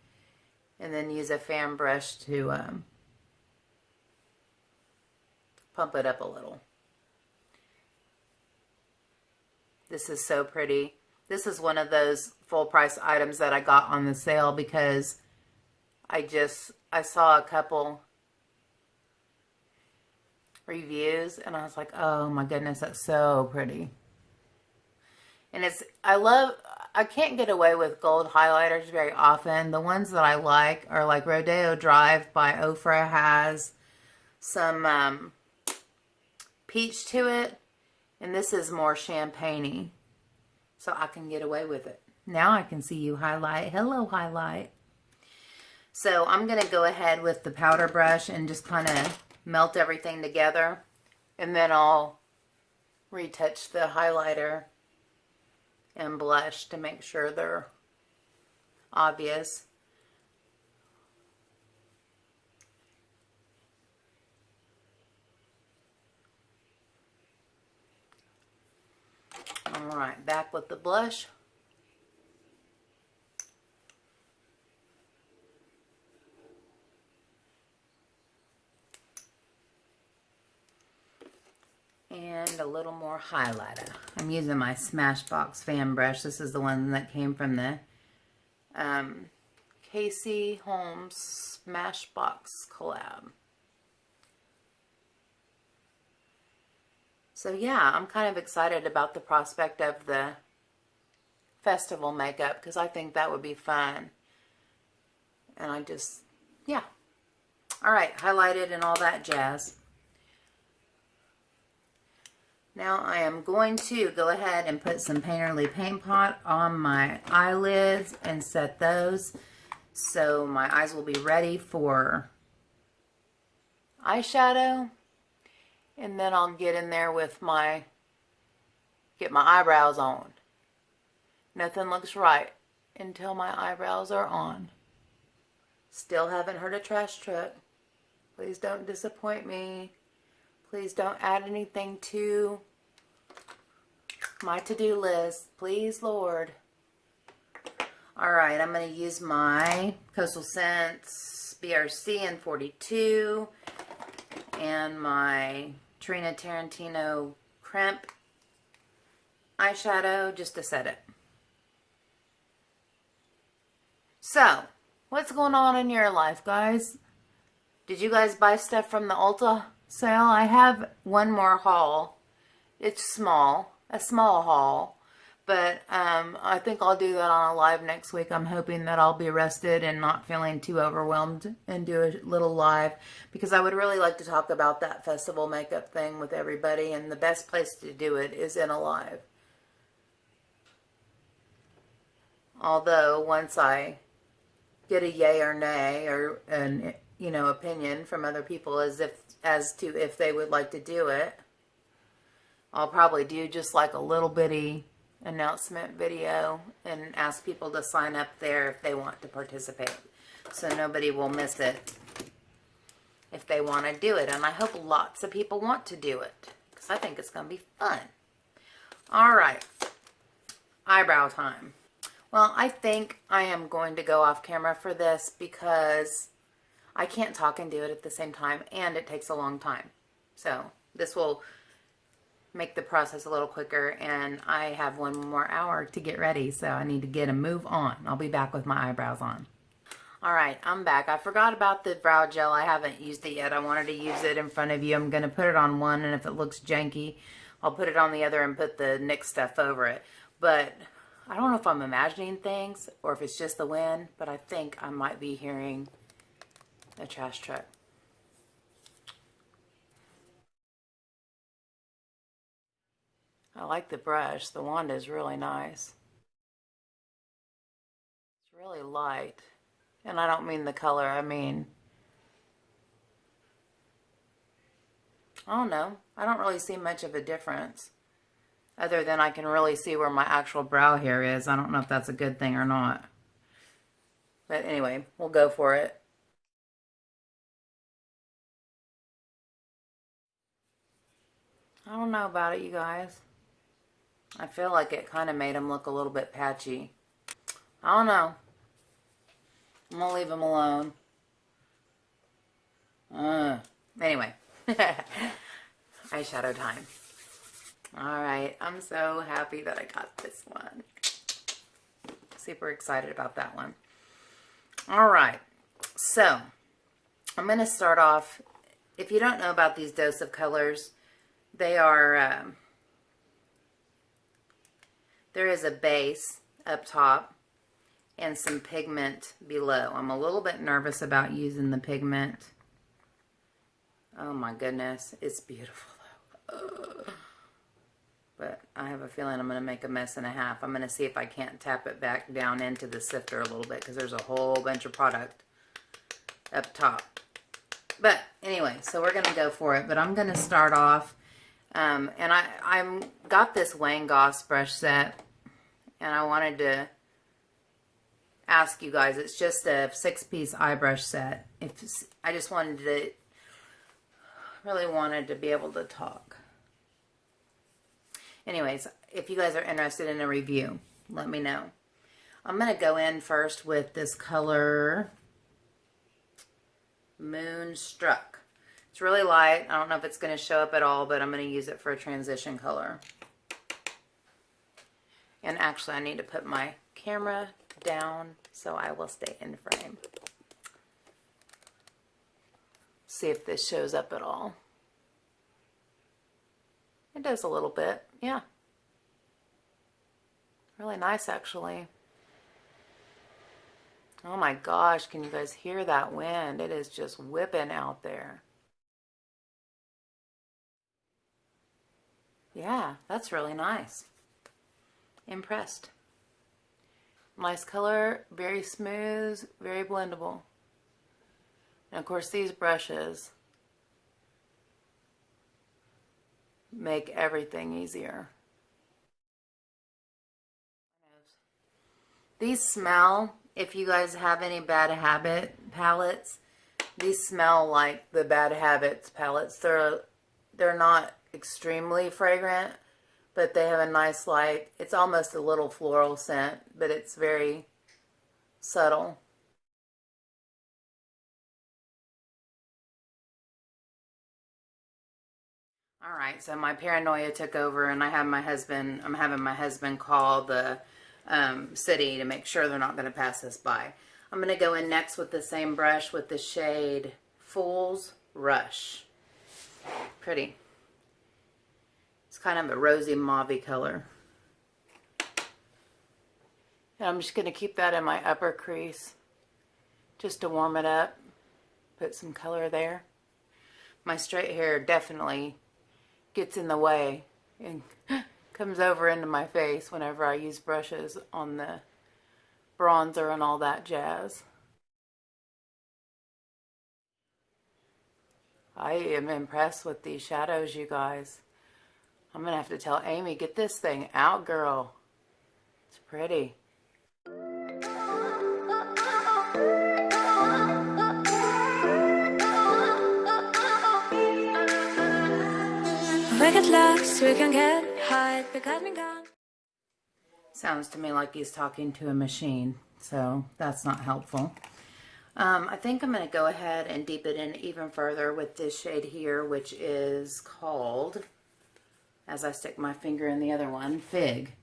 and then use a fan brush to pump it up a little. This is so pretty. This is one of those full price items that I got on the sale because I saw a couple reviews and I was like, oh my goodness, that's so pretty. And I can't get away with gold highlighters very often. The ones that I like are like Rodeo Drive by Ofra has some peach to it. And this is more champagne-y. So I can get away with it. Now I can see you highlight. Hello, highlight. So I'm going to go ahead with the powder brush and just kind of melt everything together. And then I'll retouch the highlighter and blush to make sure they're obvious. Alright, back with the blush. And a little more highlighter. I'm using my Smashbox fan brush. This is the one that came from the Casey Holmes Smashbox collab. So yeah, I'm kind of excited about the prospect of the festival makeup because I think that would be fun. And I just, yeah. Alright, highlighted and all that jazz. Now I am going to go ahead and put some Painterly Paint Pot on my eyelids and set those so my eyes will be ready for eyeshadow. And then I'll get in there with get my eyebrows on. Nothing looks right until my eyebrows are on. Still haven't heard a trash truck. Please don't disappoint me. Please don't add anything to my to-do list. Please, Lord. Alright, I'm going to use my Coastal Scents BRC in 42 and my Trina Tarantino Crimp eyeshadow just to set it. So, what's going on in your life, guys? Did you guys buy stuff from the Ulta sale? I have one more haul. It's small, a small haul, but I think I'll do that on a live next week. I'm hoping that I'll be rested and not feeling too overwhelmed and do a little live because I would really like to talk about that festival makeup thing with everybody, and the best place to do it is in a live. Although once I get a yay or nay or an opinion from other people as to if they would like to do it, I'll probably do just like a little bitty announcement video and ask people to sign up there if they want to participate, so nobody will miss it if they want to do it. And I hope lots of people want to do it because I think it's going to be fun. Alright, eyebrow time. Well, I think I am going to go off camera for this because I can't talk and do it at the same time, and it takes a long time. So this will make the process a little quicker, and I have one more hour to get ready, so I need to get a move on. I'll be back with my eyebrows on. Alright, I'm back. I forgot about the brow gel. I haven't used it yet. I wanted to use it in front of you. I'm going to put it on one, and if it looks janky, I'll put it on the other and put the NYX stuff over it. But I don't know if I'm imagining things or if it's just the wind, but I think I might be hearing a trash truck. I like the brush. The wand is really nice. It's really light. And I don't mean the color, I mean, I don't know. I don't really see much of a difference. Other than I can really see where my actual brow hair is. I don't know if that's a good thing or not. But anyway, we'll go for it. I don't know about it, you guys. I feel like it kind of made him look a little bit patchy. I don't know. I'm going to leave him alone. Anyway. Eyeshadow time. Alright, I'm so happy that I got this one. Super excited about that one. Alright, so I'm going to start off. If you don't know about these Dose of Colors, they are, there is a base up top and some pigment below. I'm a little bit nervous about using the pigment. Oh my goodness, it's beautiful though. But I have a feeling I'm going to make a mess and a half. I'm going to see if I can't tap it back down into the sifter a little bit because there's a whole bunch of product up top. But anyway, so we're going to go for it. But I'm going to start off, and I got this Wayne Goss brush set, and I wanted to ask you guys. It's just a 6-piece eye brush set. I just really wanted to be able to talk. Anyways, if you guys are interested in a review, let me know. I'm going to go in first with this color Moonstruck. It's really light. I don't know if it's going to show up at all, but I'm going to use it for a transition color. And actually, I need to put my camera down so I will stay in frame. See if this shows up at all. It does a little bit, yeah. Really nice, actually. Oh my gosh, can you guys hear that wind? It is just whipping out there. Yeah, that's really nice. Impressed. Nice color, very smooth, very blendable. And of course, these brushes make everything easier. These smell, if you guys have any Bad Habit palettes, these smell like the Bad Habits palettes. They're not extremely fragrant, but they have a nice light. It's almost a little floral scent, but it's very subtle. Alright, so my paranoia took over, and I'm having my husband call the city to make sure they're not going to pass us by. I'm going to go in next with the same brush with the shade Fool's Rush. Pretty. It's kind of a rosy mauve color. And I'm just going to keep that in my upper crease just to warm it up. Put some color there. My straight hair definitely gets in the way and comes over into my face whenever I use brushes on the bronzer and all that jazz. I am impressed with these shadows, you guys. I'm gonna have to tell Amy, get this thing out, girl. It's pretty. We get lost, we can get high because we gone. Sounds to me like he's talking to a machine, so that's not helpful. I think I'm going to go ahead and deep it in even further with this shade here, which is called, as I stick my finger in the other one, Fig.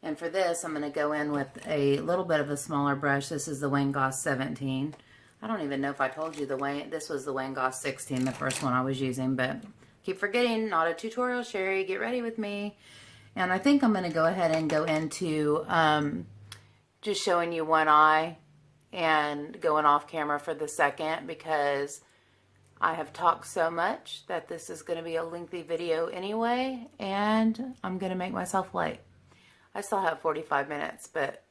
And for this, I'm going to go in with a little bit of a smaller brush. This is the Wayne Goss 17. I don't even know if I told you this was the Wayne Goss 16, the first one I was using, but keep forgetting, not a tutorial, Sherry. Get ready with me. And I think I'm going to go ahead and go into just showing you one eye and going off camera for the second, because I have talked so much that this is going to be a lengthy video anyway, and I'm going to make myself late. I still have 45 minutes, but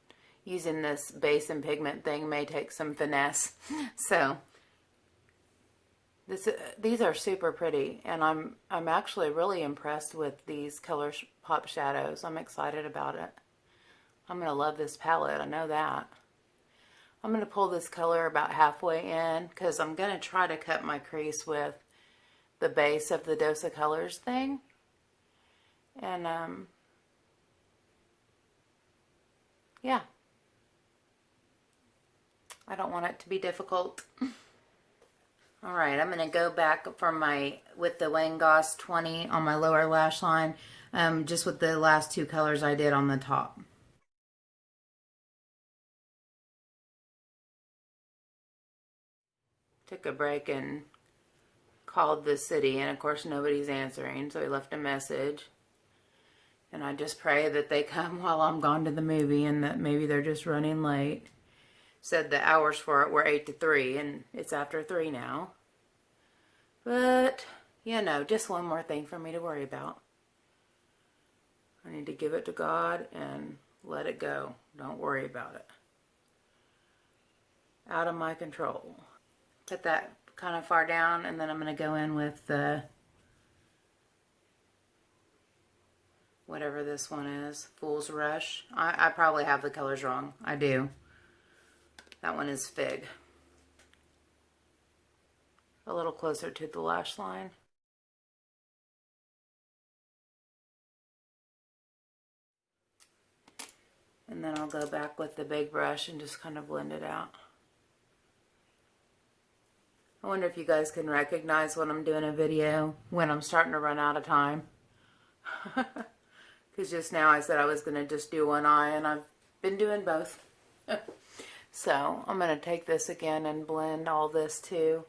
using this base and pigment thing may take some finesse. So these are super pretty, and I'm actually really impressed with these color pop shadows. I'm excited about it. I'm going to love this palette, I know that. I'm going to pull this color about halfway in because I'm going to try to cut my crease with the base of the Dose of Colors thing. And yeah, I don't want it to be difficult. All right, I'm going to go back with the Wayne Goss 20 on my lower lash line, just with the last two colors I did on the top. Took a break and called the city, and of course nobody's answering, so he left a message. And I just pray that they come while I'm gone to the movie and that maybe they're just running late. Said the hours for it were 8 to 3, and it's after 3 now. But, you know, just one more thing for me to worry about. I need to give it to God and let it go. Don't worry about it. Out of my control. Put that kind of far down, and then I'm going to go in with the, whatever this one is, Fool's Rush. I probably have the colors wrong. I do. That one is Fig. A little closer to the lash line. And then I'll go back with the big brush and just kind of blend it out. I wonder if you guys can recognize when I'm doing a video when I'm starting to run out of time. Because just now I said I was going to just do one eye, and I've been doing both. So I'm going to take this again and blend all this too.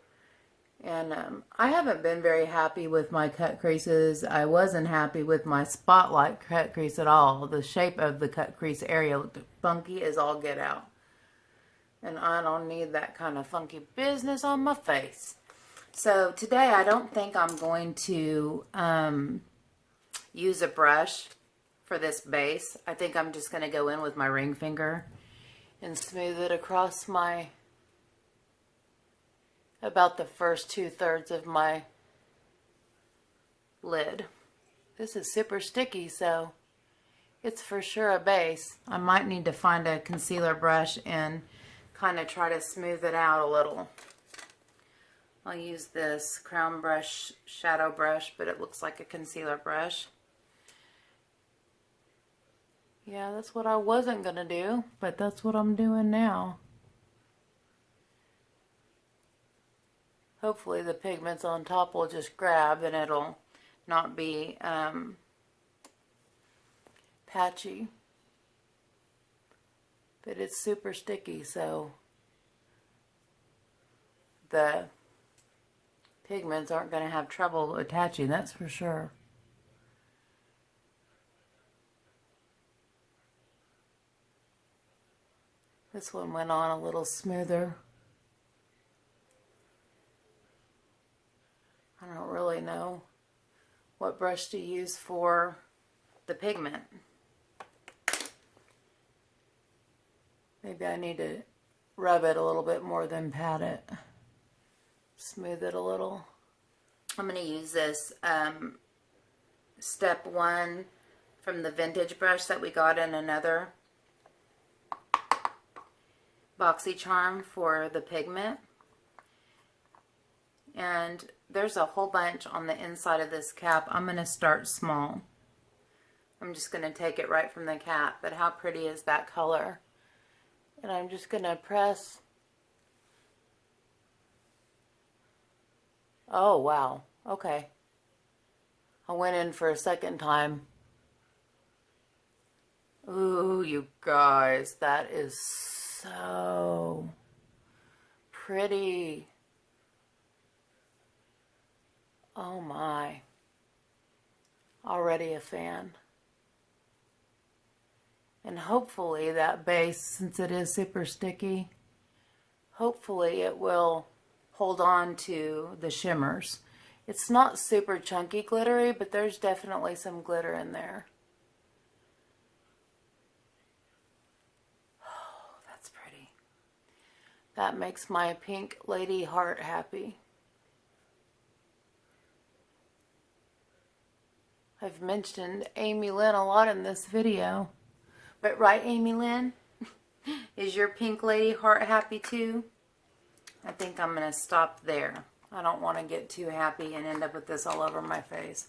And I haven't been very happy with my cut creases. I wasn't happy with my spotlight cut crease at all. The shape of the cut crease area looked funky as all get out. And I don't need that kind of funky business on my face. So today I don't think I'm going to use a brush for this base. I think I'm just going to go in with my ring finger and smooth it across my, about the first 2/3 of my lid. This is super sticky, so it's for sure a base. I might need to find a concealer brush and kind of try to smooth it out a little. I'll use this Crown Brush shadow brush, but it looks like a concealer brush. Yeah, that's what I wasn't going to do, but that's what I'm doing now. Hopefully the pigments on top will just grab and it'll not be patchy. But it's super sticky, so the pigments aren't going to have trouble attaching, that's for sure. This one went on a little smoother. I don't really know what brush to use for the pigment. Maybe I need to rub it a little bit more than pat it. Smooth it a little. I'm going to use this Step 1 from the vintage brush that we got in another BOXYCHARM for the pigment. And there's a whole bunch on the inside of this cap. I'm going to start small. I'm just going to take it right from the cap. But how pretty is that color? And I'm just going to press. Oh, wow. Okay. I went in for a second time. Ooh, you guys, that is so pretty. Oh my. Already a fan. And hopefully that base, since it is super sticky, hopefully it will hold on to the shimmers. It's not super chunky glittery, but there's definitely some glitter in there. Oh, that's pretty. That makes my pink lady heart happy. I've mentioned Amy Lynn a lot in this video. But right, Amy Lynn? Is your pink lady heart happy too? I think I'm going to stop there. I don't want to get too happy and end up with this all over my face.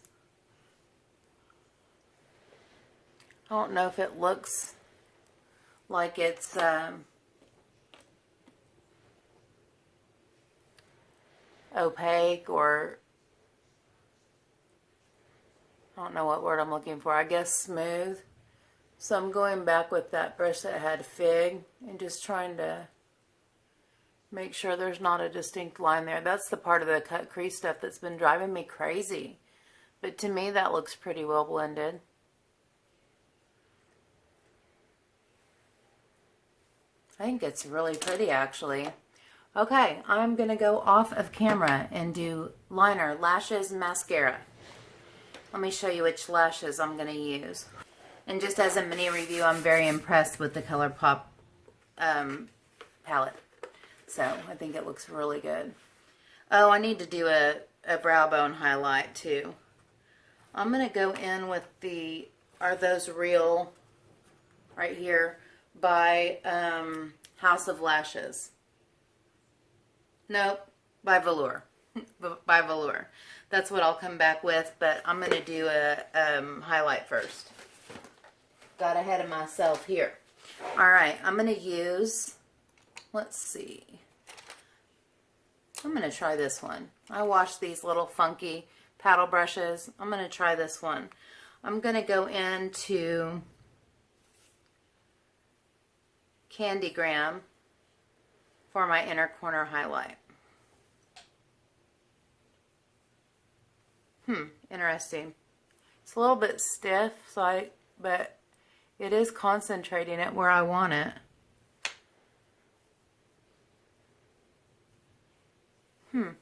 I don't know if it looks like it's opaque, or I don't know what word I'm looking for. I guess smooth. So I'm going back with that brush that had fig and just trying to make sure there's not a distinct line there. That's the part of the cut crease stuff that's been driving me crazy. But to me, that looks pretty well blended. I think it's really pretty, actually. Okay, I'm going to go off of camera and do liner, lashes, mascara. Let me show you which lashes I'm going to use. And just as a mini review, I'm very impressed with the ColourPop palette. So I think it looks really good. Oh, I need to do a brow bone highlight too. I'm going to go in with the Are Those Real right here by House of Lashes. Nope, by Velour. By Velour. That's what I'll come back with, but I'm going to do a highlight first. Got ahead of myself here. Alright, I'm going to use, let's see. I'm going to try this one. I washed these little funky paddle brushes. I'm going to try this one. I'm going to go into Candygram for my inner corner highlight. Interesting. It's a little bit stiff, but it is concentrating it where I want it. You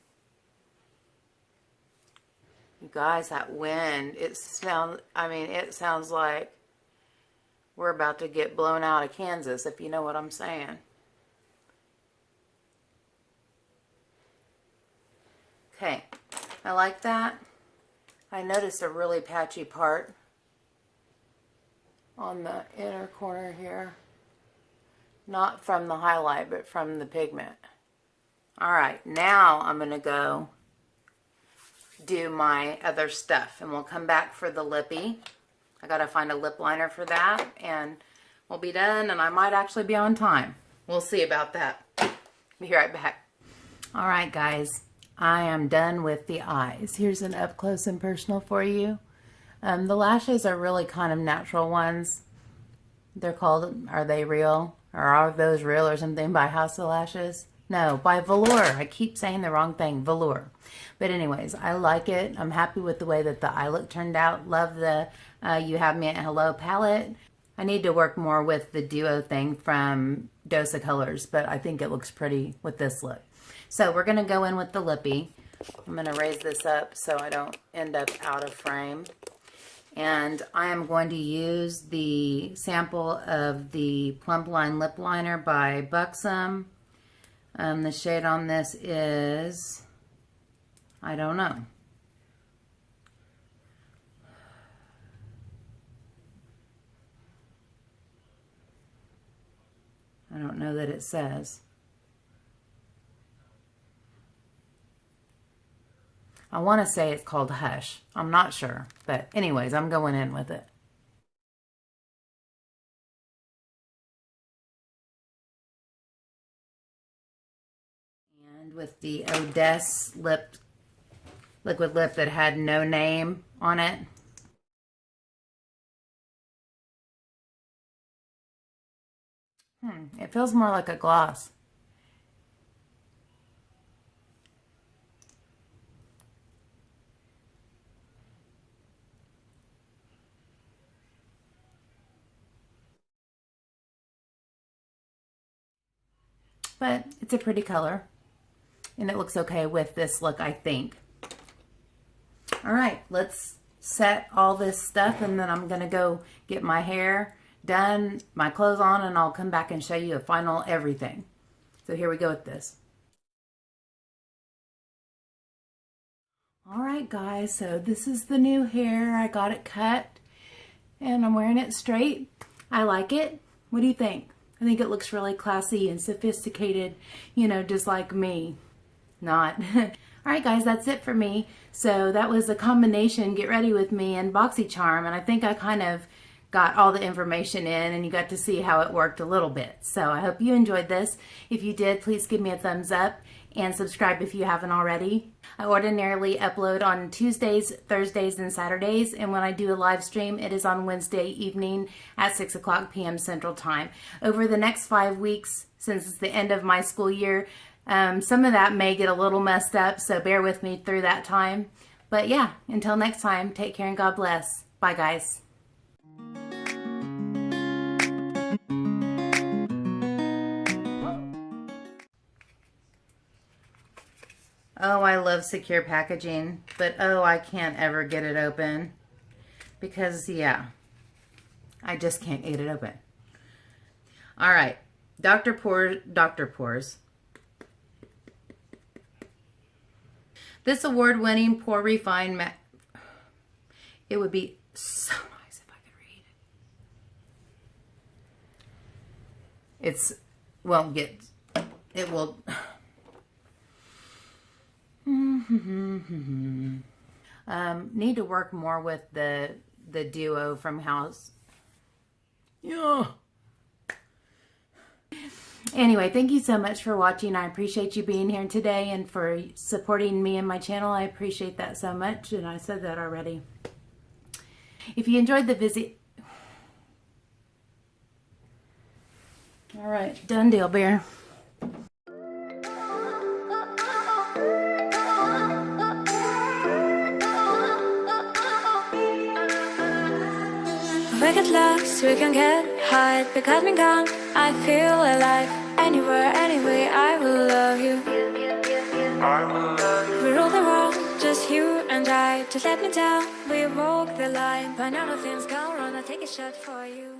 guys, that wind, it sounds like we're about to get blown out of Kansas, if you know what I'm saying. Okay, I like that. I noticed a really patchy part on the inner corner here. Not from the highlight, but from the pigment. Alright, now I'm going to go do my other stuff, and we'll come back for the lippy. I got to find a lip liner for that, and we'll be done, and I might actually be on time. We'll see about that. Be right back. Alright guys, I am done with the eyes. Here's an up close and personal for you. The lashes are really kind of natural ones. They're called Are They Real? Or Are Those Real? Or something by House of Lashes. No, by Velour. I keep saying the wrong thing. Velour. But anyways, I like it. I'm happy with the way that the eye look turned out. Love the You Have Me at Hello palette. I need to work more with the duo thing from Dose of Colors, but I think it looks pretty with this look. So we're going to go in with the lippy. I'm going to raise this up so I don't end up out of frame. And I am going to use the sample of the Plump Line Lip Liner by Buxom. The shade on this is, I don't know. I don't know that it says. I want to say it's called Hush. I'm not sure. But anyways, I'm going in with it. And with the Odesse liquid lip that had no name on it. It feels more like a gloss. But it's a pretty color. And it looks okay with this look, I think. All right, let's set all this stuff, and then I'm gonna go get my hair done, my clothes on, and I'll come back and show you a final everything. So here we go with this. All right, guys, so this is the new hair. I got it cut, and I'm wearing it straight. I like it. What do you think? I think it looks really classy and sophisticated, you know, just like me. Not. All right, guys, that's it for me. So that was a combination, Get Ready With Me and BOXYCHARM, and I think I kind of got all the information in, and you got to see how it worked a little bit. So I hope you enjoyed this. If you did, please give me a thumbs up and subscribe if you haven't already. I ordinarily upload on Tuesdays, Thursdays, and Saturdays, and when I do a live stream, it is on Wednesday evening at 6 o'clock p.m. Central Time. Over the next 5 weeks, since it's the end of my school year, some of that may get a little messed up, so bear with me through that time. But yeah, until next time, take care and God bless. Bye, guys. Oh, I love secure packaging, but oh, I can't ever get it open because, yeah, I just can't get it open. All right, Dr. Pores. This award-winning Pore Refine matte. It would be so nice if I could read it. It will. Need to work more with the duo from House. Yeah. Anyway, thank you so much for watching. I appreciate you being here today and for supporting me and my channel. I appreciate that so much, and I said that already. If you enjoyed the visit... All right, done deal, Bear. We get lost, we can get high. Because me gone, I feel alive. Anywhere, anyway, I will love you. We rule the world, just you and I. Just let me down, we walk the line. When all the things go wrong, I'll take a shot for you.